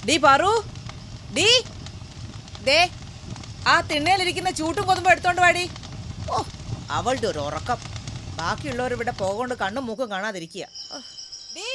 ഡീ പാറു, ഡീ ദേ ആ തിണ്ണയിലിരിക്കുന്ന ചൂട്ടും കൊതുമ്പും എടുത്തോണ്ട് വാടി. ഓ, അവളുടെ ഒരു ഉറക്കം. ബാക്കിയുള്ളവർ ഇവിടെ പോകൊണ്ട് കണ്ണും മൂക്കും കാണാതിരിക്കുക. ഡീ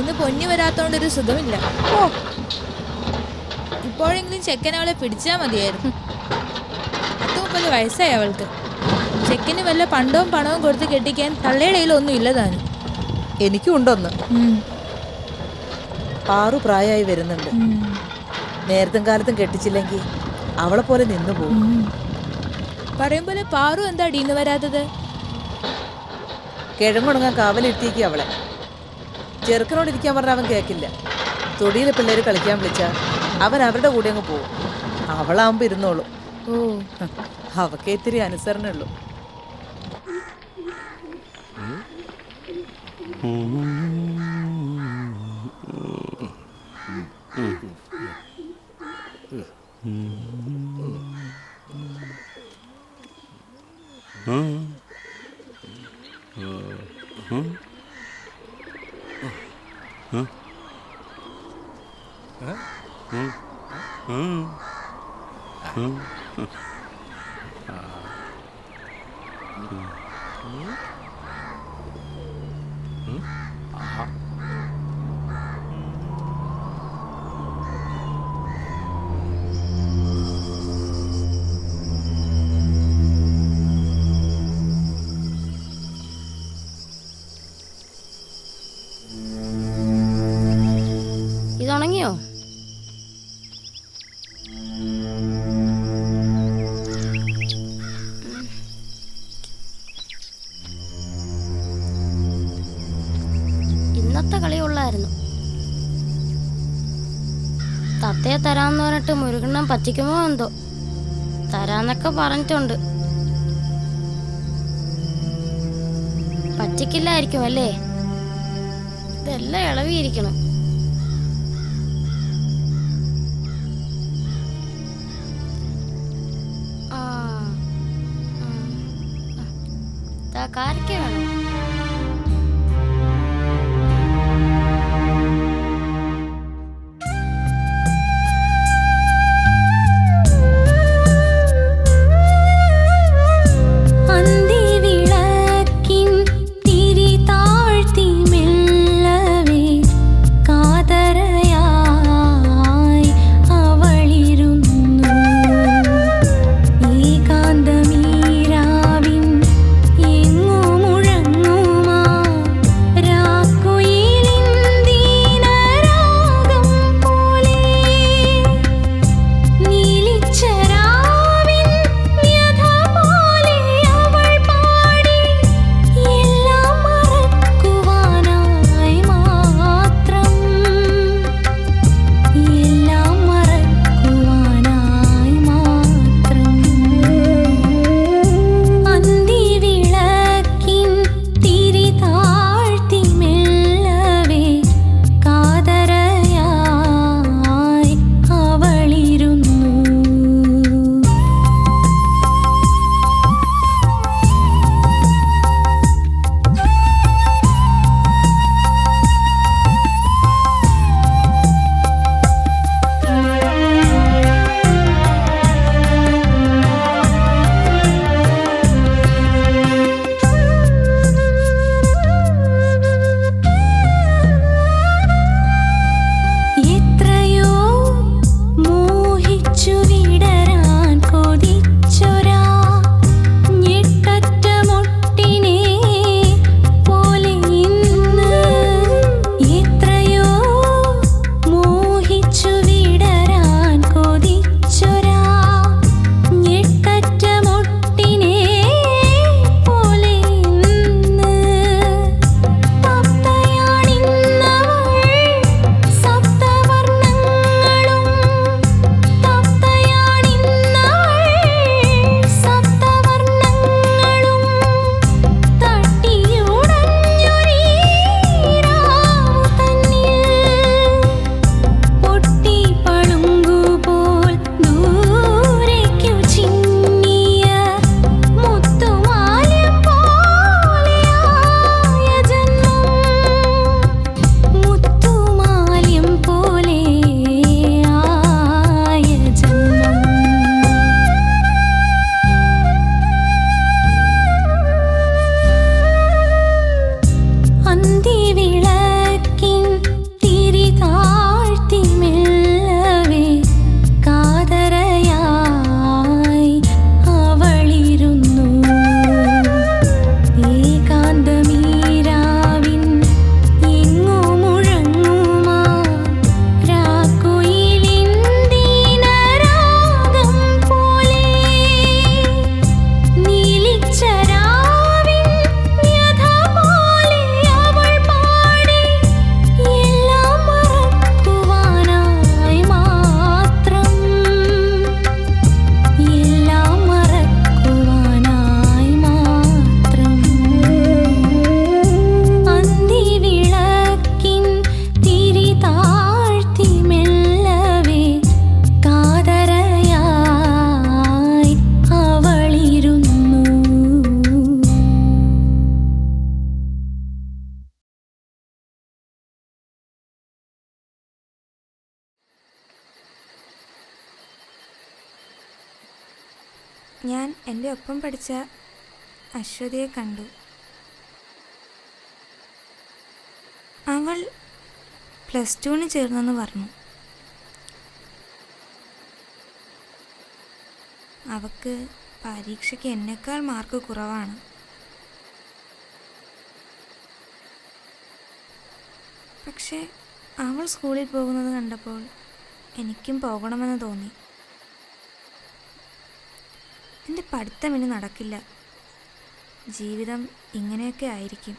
ഇന്ന് പൊന്നി വരാത്തോണ്ടൊരു സുഖമില്ല. ഓ, ഇപ്പോഴെങ്കിലും ചെക്കൻ അവളെ പിടിച്ചാൽ മതിയായിരുന്നു. 30 വയസ്സായി അവൾക്ക്. ചെക്കന് വല്ല പണ്ടവും പണവും കൊടുത്ത് കെട്ടിക്കാൻ തള്ളയുടെ കയ്യിലൊന്നും ഇല്ലതാനും. എനിക്കും ഉണ്ടൊന്ന്. പാറു പ്രായമായി വരുന്നുണ്ട്. നേരത്തും കാലത്തും കെട്ടിച്ചില്ലെങ്കിൽ അവളെ പോലെ നിന്നു പോകും. പറയും പോലെ പാറു എന്താ ഡീന്ന് വരാത്തത്? കിഴങ്ങുണങ്ങാൻ കാവലിരുത്തിയേക്ക് അവളെ. ചെറുക്കനോട് ഇരിക്കാൻ പറഞ്ഞാൽ അവൻ കേൾക്കില്ല. തൊടിയിലെ പിള്ളേർ കളിക്കാൻ വിളിച്ചാൽ അവൻ അവരുടെ കൂടെ അങ്ങ് പോകും. അവളാകുമ്പോൾ ഇരുന്നോളൂ. ഓ, അവക്കേ ഇത്തിരി അനുസരണുള്ളൂ. ഇതുണങ്ങിയോ? ഇന്നത്തെ കളിയുള്ളായിരുന്നു. തത്തയെ തരാന്ന് പറഞ്ഞിട്ട് മുരുകണ്ണം പറ്റിക്കുമോ എന്തോ. തരാന്നൊക്കെ പറഞ്ഞിട്ടുണ്ട്. പറ്റിക്കില്ലായിരിക്കും അല്ലേ? ഇതെല്ലാം ഇളവിയിരിക്കണം. ഞാൻ എൻ്റെ ഒപ്പം പഠിച്ച അശ്വതിയെ കണ്ടു. അവൾ +2 ചേർന്നെന്ന് പറഞ്ഞു. അവൾക്ക് പരീക്ഷയ്ക്ക് എന്നേക്കാൾ മാർക്ക് കുറവാണ്. പക്ഷേ അവൾ സ്കൂളിൽ പോകുന്നത് കണ്ടപ്പോൾ എനിക്കും പോകണമെന്ന് തോന്നി. എൻ്റെ പഠിത്തം ഇനി നടക്കില്ല. ജീവിതം ഇങ്ങനെയൊക്കെ ആയിരിക്കും.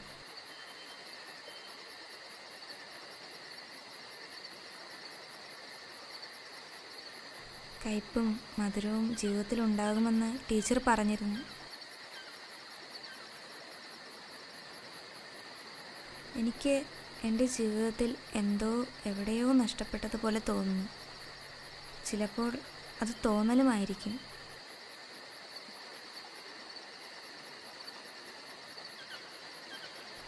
കയ്പും മധുരവും ജീവിതത്തിലുണ്ടാകുമെന്ന് ടീച്ചർ പറഞ്ഞിരുന്നു. എനിക്ക് എൻ്റെ ജീവിതത്തിൽ എന്തോ എവിടെയോ നഷ്ടപ്പെട്ടതുപോലെ തോന്നുന്നു. ചിലപ്പോൾ അത് തോന്നലുമായിരിക്കും.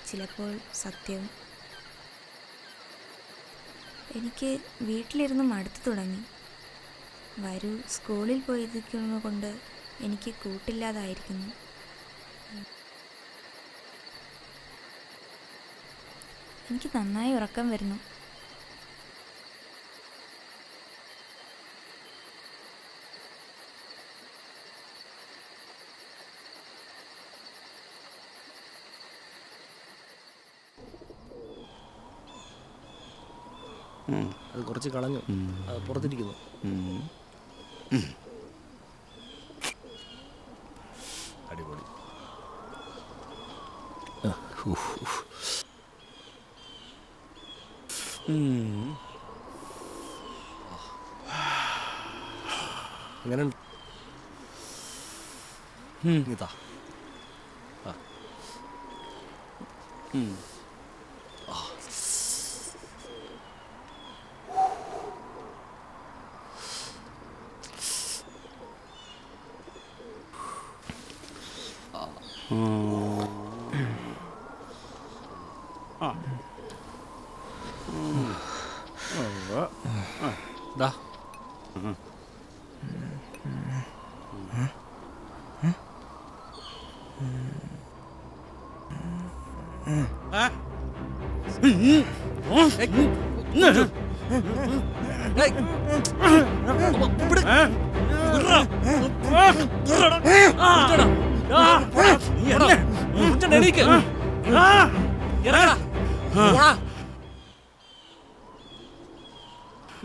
ചിലപ്പോൾ സത്യവും. എനിക്ക് വീട്ടിലിരുന്ന് മടുത്തു തുടങ്ങി. വരൂ സ്കൂളിൽ പോയിരിക്കുന്നത് കൊണ്ട് എനിക്ക് കൂട്ടില്ലാതായിരിക്കുന്നു. എനിക്ക് നന്നായി ഉറക്കം വരുന്നു. അത് കുറച്ച് കളഞ്ഞു. അത് പുറത്തിരിക്കുന്നു. അടിപൊളി. എങ്ങനെ ഇതാ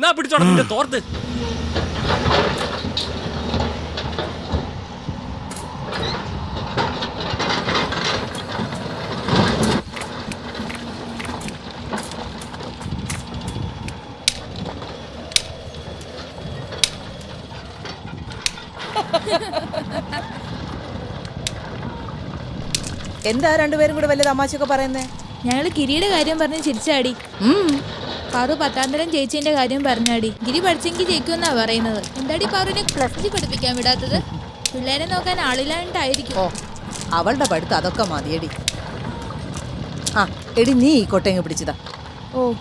ദാ പിടിച്ചോടാ നിന്റെ തോർത്ത്. എന്താ രണ്ടുപേരും കൂടെ വലിയ തമാശയൊക്കെ പറയുന്നേ? ഞങ്ങൾ ഗിരിയുടെ കാര്യം പറഞ്ഞ് ചിരിച്ചാടി. പാറു 10ാം തരം ജയിച്ചതിന്റെ കാര്യം പറഞ്ഞാടി. ഗിരി പഠിച്ചെങ്കിൽ ജയിക്കുമെന്നാ പറയുന്നത്. എന്താടി പാറുവിനെ +2 പഠിപ്പിക്കാൻ വിടാത്തത്? പിള്ളേരെ നോക്കാൻ ആളില്ലാണ്ടായിരിക്കും. അവളുടെ പഠിത്തം അതൊക്കെ മതിയടി. ആ എടി നീ ഈ കൊട്ടയങ്ങ് പിടിച്ചതാ. ഓ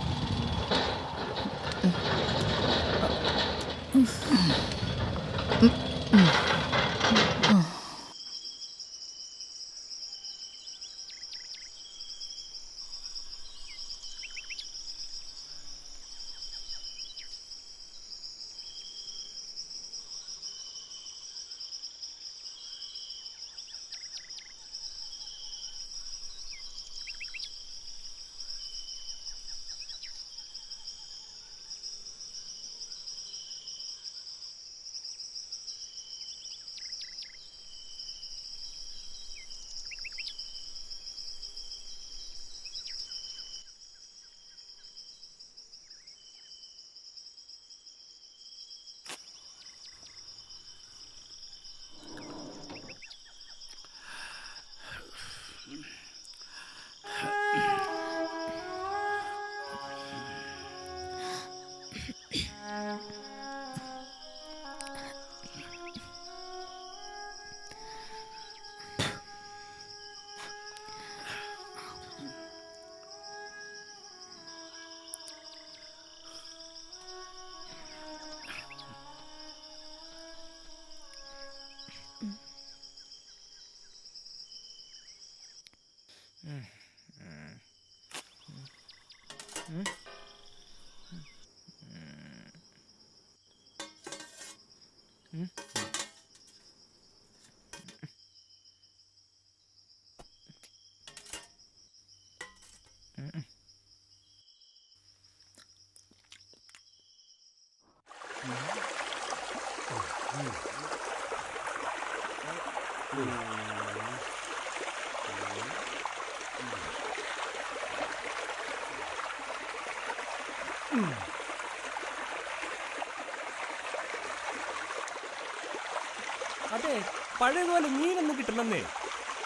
അതെ, പഴയതുപോലെ മീനൊന്നും കിട്ടില്ലെന്നേ.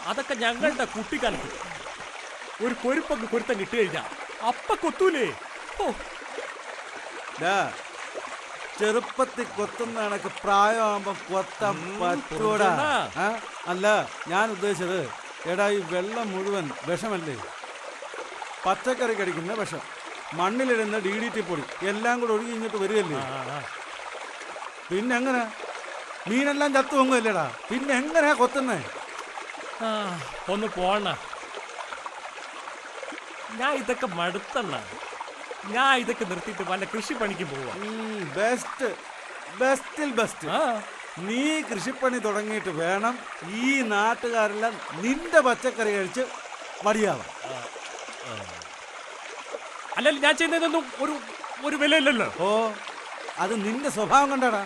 അതൊക്കെ ഞങ്ങളുടെ കുട്ടിക്കാലത്ത് ഒരു കൊരുപ്പൊക്കെ കൊരുത്തം കിട്ടി കഴിഞ്ഞാ അപ്പ കൊത്തൂലേ. ഓ, ചെറുപ്പത്തിൽ കൊത്തുന്ന കണക്ക് പ്രായമാകുമ്പോ കൊത്താൻ പറ്റൂടാ. അല്ല, ഞാൻ ഉദ്ദേശിച്ചത്, എടാ ഈ വെള്ളം മുഴുവൻ വിഷമല്ലേ? പച്ചക്കറി കടിക്കുന്ന വിഷം, മണ്ണിലിടുന്ന DDT പൊടി എല്ലാം കൂടെ ഒഴുകി ഇങ്ങോട്ട് വരികയല്ലേ? പിന്നെ എങ്ങനെ മീനെല്ലാം ചത്തു പൊങ്ങുമല്ലേടാ? പിന്നെ എങ്ങനെയാ കൊത്തുന്നേ? ഒന്ന് പോണ. ഞാൻ ഇതൊക്കെ മടുത്തണ്ണ. ഞാൻ ഇതൊക്കെ നിർത്തിയിട്ട് വല്ല കൃഷിപ്പണിക്ക് പോവാ. ബെസ്റ്റ്, ബെസ്റ്റിൽ ബെസ്റ്റ്. നീ കൃഷിപ്പണി തുടങ്ങിയിട്ട് വേണം ഈ നാട്ടുകാരെല്ലാം നിന്റെ പച്ചക്കറി കഴിച്ച് മടിയാവാം. അല്ലല്ല, ഞാൻ ചെയ്യുന്നതൊന്നും ഒരു വിലയില്ലല്ലോ. ഓ, അത് നിന്റെ സ്വഭാവം കണ്ടാടാ.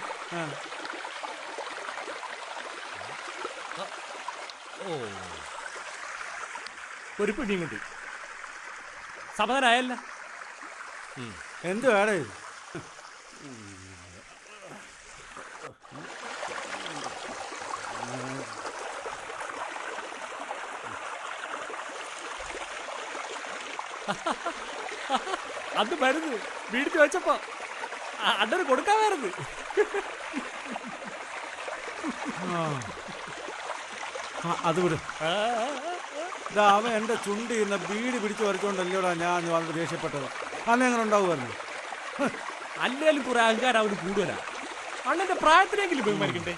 ഒരു പിടിയും കിട്ടി. സമാധാനായല്ല. എന്ത് വേടേ? അത് മരുന്ന് വീടിച്ച് വെച്ചപ്പോ അണ്ണന് കൊടുക്കാൻ വരുന്നത്. അത് വിടും. അവൻ എൻ്റെ ചുണ്ടി ഇന്ന ബീഡി പിടിച്ച് വരച്ചോണ്ടല്ലോടാ ഞാൻ വളരെ ദേഷ്യപ്പെട്ടത്. അന്ന് എങ്ങനെ ഉണ്ടാവുമായിരുന്നു? അല്ലേലും കുറെ അഹങ്കാരം അവന് കൂടുതലാ. അണ്ണന്റെ പ്രായത്തിനെങ്കിലും ബഹുമാനിക്കണ്ടേ?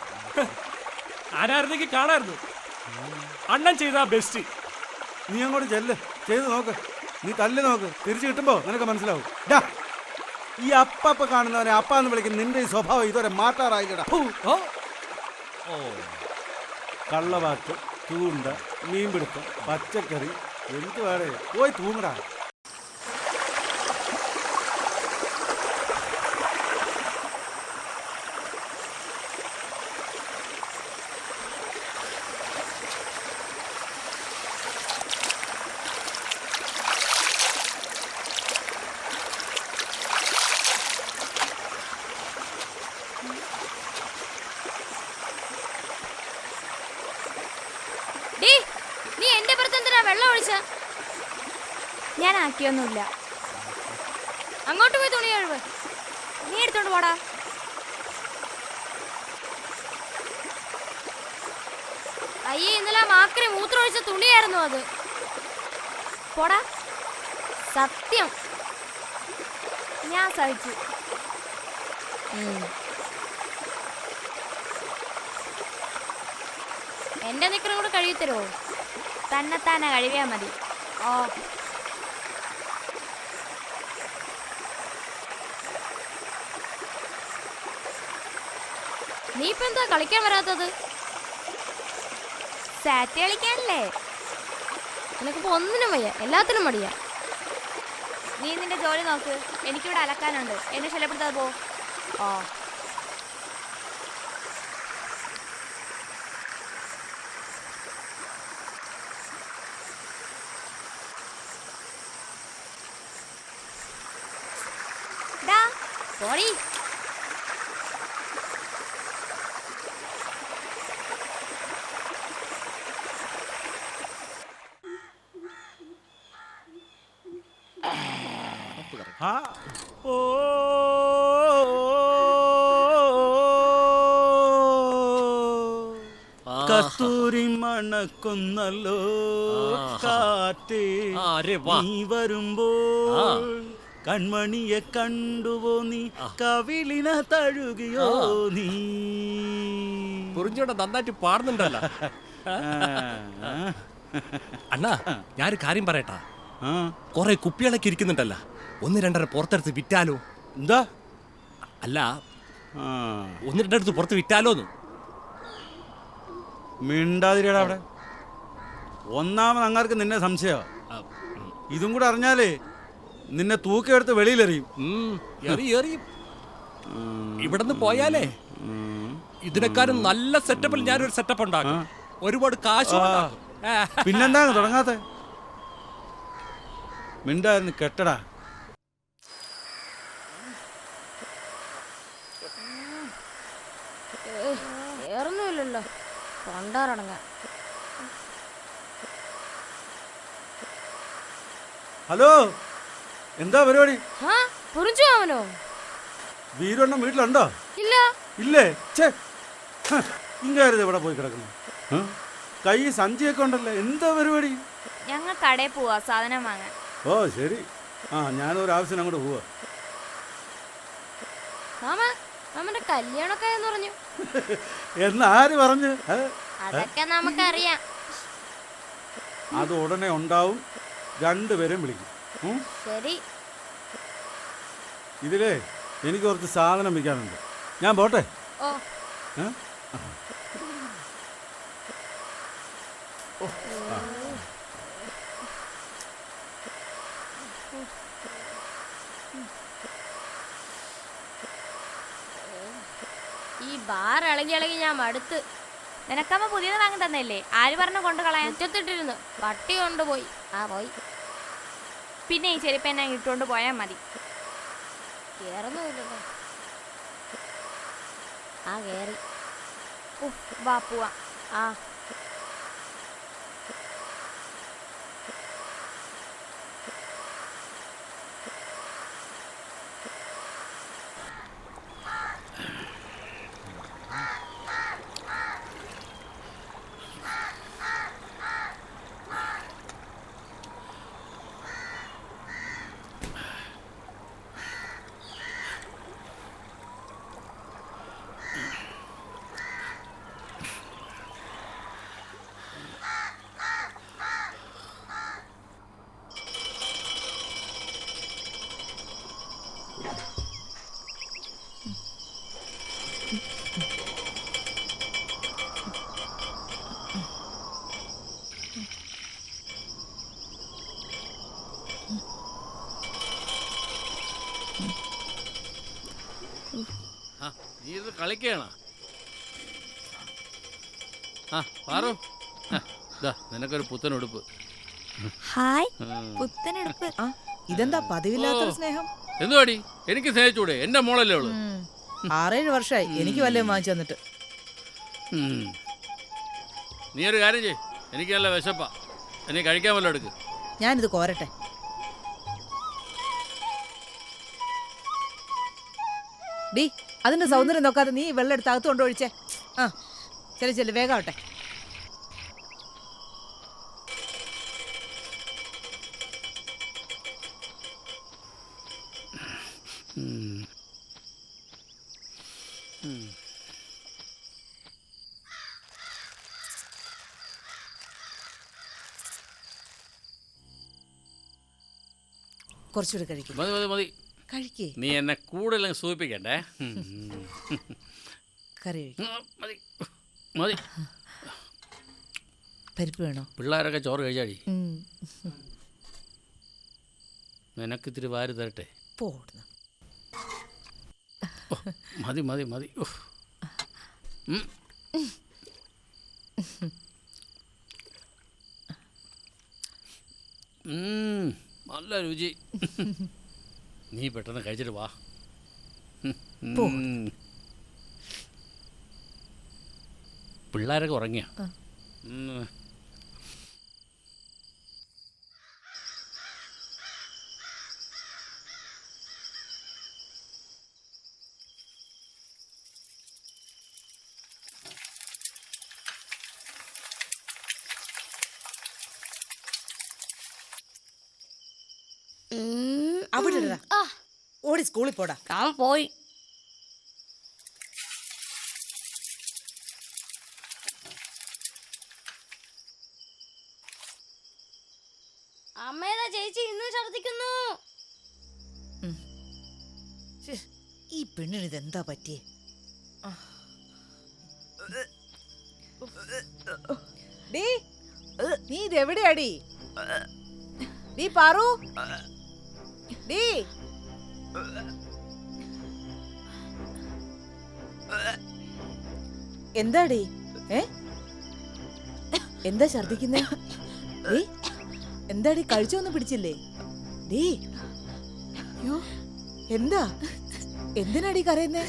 ആരായിരുന്നെങ്കിൽ കാണായിരുന്നു. അണ്ണൻ ചെയ്താ ബെസ്റ്റ്. നീ അങ്ങോട്ട് ചെല്ല്, ചെയ്ത് നോക്ക്. നീ തല്ല് നോക്ക്, തിരിച്ചു കിട്ടുമ്പോ നിനക്ക് മനസ്സിലാവും. ഈ അപ്പ കാണുന്നവനെ അപ്പാന്ന് വിളിക്കുന്ന നിന്റെ ഈ സ്വഭാവം ഇതുവരെ മാറ്റാറായില്ലടാ. കള്ളവാക്ക്, ചൂണ്ട, മീൻപിടുത്തം, പച്ചക്കറി, എന്ത് വേറെ പോയി തൂങ്ങടാ. നീ എന്റെ പുറത്ത് എന്തിനാ വെള്ളം ഒഴിച്ച? ഞാൻ ആക്കിയൊന്നുമില്ല. അങ്ങോട്ട് പോയി തുണി കഴുവ്. നീ എടുത്തോണ്ട് പോടാ. അയ്യേ, ഇന്നലെ മാക്കറി മൂത്രം ഒഴിച്ച തുണിയായിരുന്നു അത്. പോടാ. സത്യം ഞാൻ സഹിച്ചു. എന്റെ നിക്കറും കൂടെ കഴുകി തരുമോ? തന്നെത്താനെ കഴിവിയാ മതി. ഓ, നീ ഇപ്പൊ എന്താ കളിക്കാൻ വരാത്തത്? സാറ്റ് കളിക്കാനല്ലേ? നിനക്കിപ്പോ ഒന്നിനും വയ്യ, എല്ലാത്തിനും മടിയാ. നീ നിന്റെ ജോലി നോക്ക്. എനിക്കിവിടെ അലക്കാനുണ്ട്. എന്നെ ശല്യപ്പെടുത്താതെ പോ. ഓ, പോടി. കസ്തൂരി മണക്കുന്നല്ലോ കാറ്റേ, നീ വരുമ്പോൾ കൺമണിയെ കണ്ടുവോ നീ, കവിളിന തഴുകിയോ നീ. കുറിഞ്ഞോടെ നന്നായിട്ട് പാടുന്നുണ്ടല്ലോ. അണ്ണാ, ഞാനൊരു കാര്യം പറയട്ടാ. കൊറേ കുപ്പികളൊക്കെ ഇരിക്കുന്നുണ്ടല്ലോ, 1-2 പുറത്തെടുത്ത് വിറ്റാലോ? എന്താ? അല്ല, ആ ഒന്ന് രണ്ടടുത്ത് പുറത്ത് വിറ്റാലോന്ന്. മിണ്ടാതിരിയടാ അവിടെ. ഒന്നാമത് അങ്ങാർക്ക് നിന്നെ സംശയമാണ്. ഇതും കൂടെ അറിഞ്ഞാലേ നിന്നെ തൂക്കിയെടുത്ത് വെളിയിലെറിയും. എറിയും. ഇവിടുന്ന് പോയാലേ ഇതിനെക്കാരും നല്ല സെറ്റപ്പിൽ ഞാനൊരു സെറ്റപ്പ് ഉണ്ടാക്കും. ഒരുപാട് കാശ് പിന്നെന്താ തുടങ്ങാത്ത? മിണ്ടായിരുന്നു കെട്ടടാ. വേറൊന്നുമില്ലല്ലോ, കൊണ്ടാറടങ്ങ. ഹലോ, എന്താ പരിപാടി? പുറിഞ്ചു അവനോ? വീരണ്ണൻ വീട്ടിലുണ്ടോ? ഇല്ല. ഇല്ലേ? ഇങ്ങാരുത് ഇവിടെ പോയി കിടക്കുന്നു. കൈ സഞ്ചിയൊക്കെ ഉണ്ടല്ലോ, എന്താ പരിപാടി? ഞങ്ങൾ കടയിൽ പോവാ സാധനം വാങ്ങാൻ. ഓ ശരി. ഞാനൊരു ആവശ്യം അങ്ങോട്ട് പോവാ. മാമന്റെ കല്യാണമൊക്കെ എന്ന് പറഞ്ഞു. എന്നാര് പറഞ്ഞു? അതൊക്കെ നമുക്കറിയാം. അത് ഉടനെ ഉണ്ടാവും. രണ്ടുപേരും വിളിക്കും. ശരി. ഇതിലേ എനിക്ക് കുറച്ച് സാധനം വിൽക്കാനുണ്ട്. ഞാൻ പോട്ടെ. ഓ. ഈ ബാർ ഇളകി ഇളകി ഞാൻ മടുത്ത്. നിനക്കമ്മ പുതിയത് വാങ്ങി തന്നല്ലേ? ആര് പറഞ്ഞു കൊണ്ട് കളയാൻ? മുറ്റത്തിട്ടിരുന്നു, പട്ടി കൊണ്ടുപോയി. പോയി. പിന്നെ ഈ ചെരുപ്പ് എന്നെ ഇട്ടുകൊണ്ട് പോയാൽ മതി. കേറൊന്നുമില്ലല്ലോ. കേറി. വാ പോവാ. നീ ഇത് കളിക്കണ? പാറു, നിനക്കൊരു പുത്തനുടുപ്പ്. ഹായ്, പുത്തനുടുപ്പ്. ഇതെന്താ പതിവില്ലാത്തൊരു സ്നേഹം? എന്തുവാടി? എനിക്ക് സ്നേഹിച്ചൂടെ? എന്റെ മോളല്ലേ ഉള്ളു. 6-7 വർഷമായി എനിക്ക് വല്ലതും വാങ്ങിച്ചു തന്നിട്ട്. നീ ഒരു കാര്യം ചെയ്യ്, എനിക്ക് നല്ല വിശപ്പാ. എനിക്ക് കഴിക്കാൻ വല്ലതും എടുക്ക്. ഞാനിത് കോരട്ടെ. ഡി, അതിന്റെ സൗന്ദര്യം നോക്കാതെ നീ വെള്ളം എടുത്ത് അകത്ത് കൊണ്ടൊഴിച്ചേ. ചെല്ലു വേഗം ആവട്ടെ. കുറച്ചുകൂടി കഴിക്കും. മതി മതി മതി. കഴിക്കേ. നീ എന്നെ കൂടുതൽ സൂചിപ്പിക്കണ്ടേ. കറി മതി മതി. പരിപ്പ് വേണോ? പിള്ളേരൊക്കെ ചോറ് കഴിച്ചാടി. നിനക്കിത്തിരി വാരി തരട്ടെ? മതി മതി മതി. നല്ല രുചി. നീ പെട്ടെന്ന് കഴിച്ചിട്ട് വാ. പിള്ളേരൊക്കെ ഉറങ്ങിയ? അവിടെ ഓടി സ്കൂളിൽ പോടാ. പോയി. അമ്മേതാ ചേച്ചി ഇന്നും ഛർദിക്കുന്നു. ഈ പെണ്ണിന് ഇതെന്താ പറ്റിയേ? ഡീ നീ ഇതെവിടെയാടി? ഡീ പാറു, ഡീ എന്താടി? എന്താ ഛർദിക്കുന്നേ? എന്താടി കഴിച്ചൊന്നും പിടിച്ചില്ലേ? ഡീ യോ എന്താ? എന്തിനാടി കരയുന്നേ?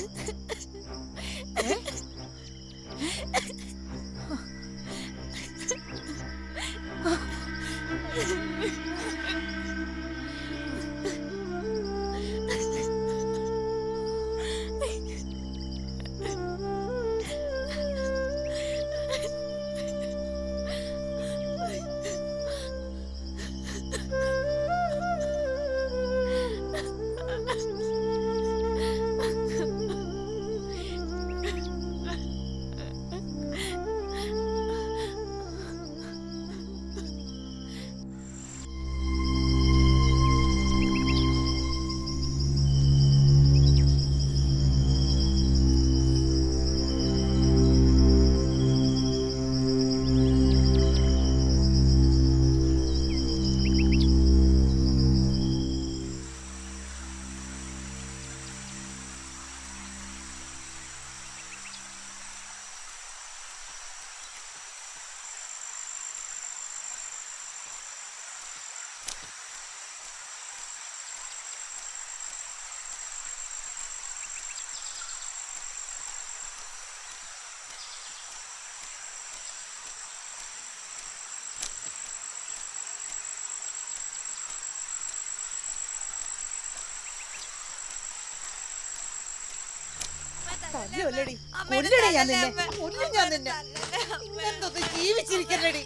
ജീവിച്ചിരിക്കല്ലടി.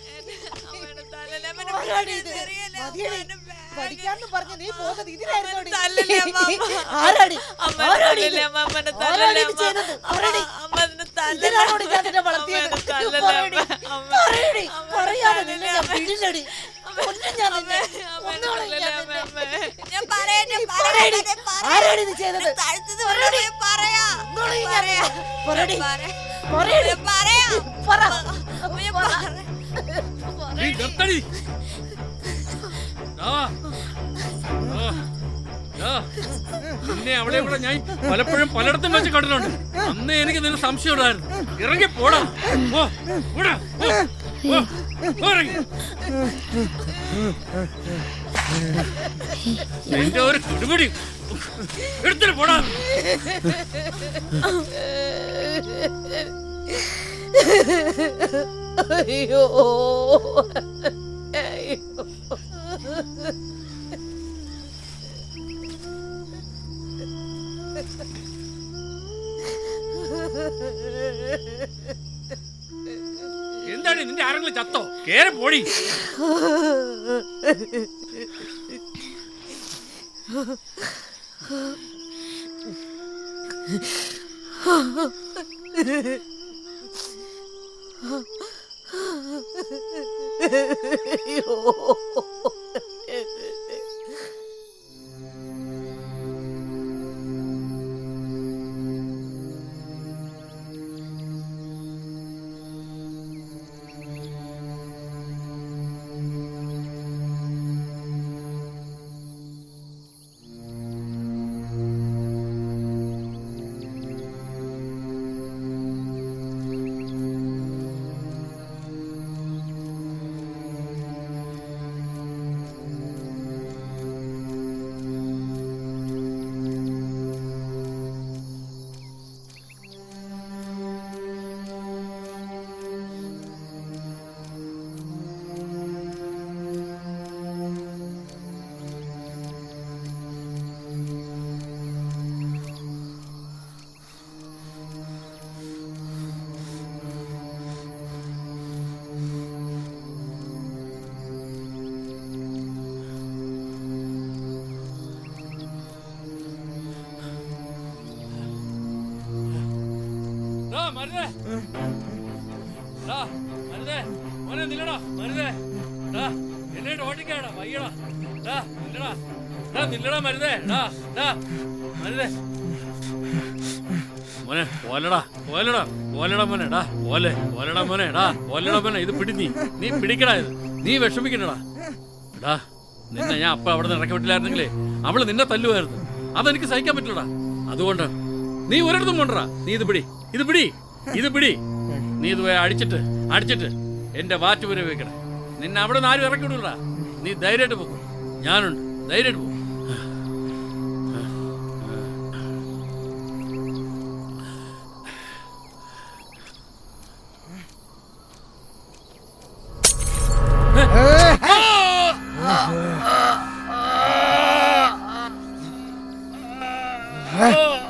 പഠിക്കാന്ന് പറഞ്ഞ് നീ പോകുന്നത് ഇതിനായിരുന്നോടി? ആരാടി? ഇതിനാണോടി ഞാൻ നിന്നെ വളർത്തിയത്? പറയാതെ നിന്നെ ഞാൻ വിടില്ലടി. ആരാടി ഇത് ചെയ്തത്? നിന്നെ അവിടെ കൂടെ ഞാൻ പലപ്പോഴും പലയിടത്തും വെച്ച് കണ്ടിട്ടുണ്ട്. അന്ന് എനിക്ക് നിന്നെ സംശയം ഉണ്ടായിരുന്നു. ഇറങ്ങി പോടാ. നിന്റെ ഒരു കുടുപിടി എടുത്തിട്ട് പോടാ. അയ്യോ എന്താണ് നിന്റെ ആരെങ്കിലും ചത്തോ? കേറി പോടി. എന്നെ ഓട്ടിക്കാടാ വയ്യടാ. നില്ലടാ മരുതേ. മരുതേ മോനെ ഓലടാ ഓലടാ ഓലടാ മോനെ ഡാ ഓലെ ഓലടാ മോനെ ഡാ ഓലടാ മോനെ ഇത് പിടി നീ പിടിക്കടാ ഇത് നീ വിഷമിക്കണ്ടടാ ഡാ നിന്നെ ഞാൻ അപ്പ അവിടെ നിന്ന് ഇറക്കി വിട്ടില്ലായിരുന്നെങ്കിലേ അവള് നിന്നെ തല്ലുമായിരുന്നു അതെനിക്ക് സഹിക്കാൻ പറ്റില്ലടാ അതുകൊണ്ട് നീ ഒരിടത്തും കൊണ്ടടാ നീ ഇത് പിടി നീ ഇത് പോയി അടിച്ചിട്ട് എന്റെ വാറ്റ് വരെ വെക്കണം നിന്നെ അവിടെ നിന്ന് ആരും ഇറക്കി വിടൂടാ നീ ധൈര്യമായിട്ട് പോകും ഞാനുണ്ട് ധൈര്യമായിട്ട് പോകും ഏ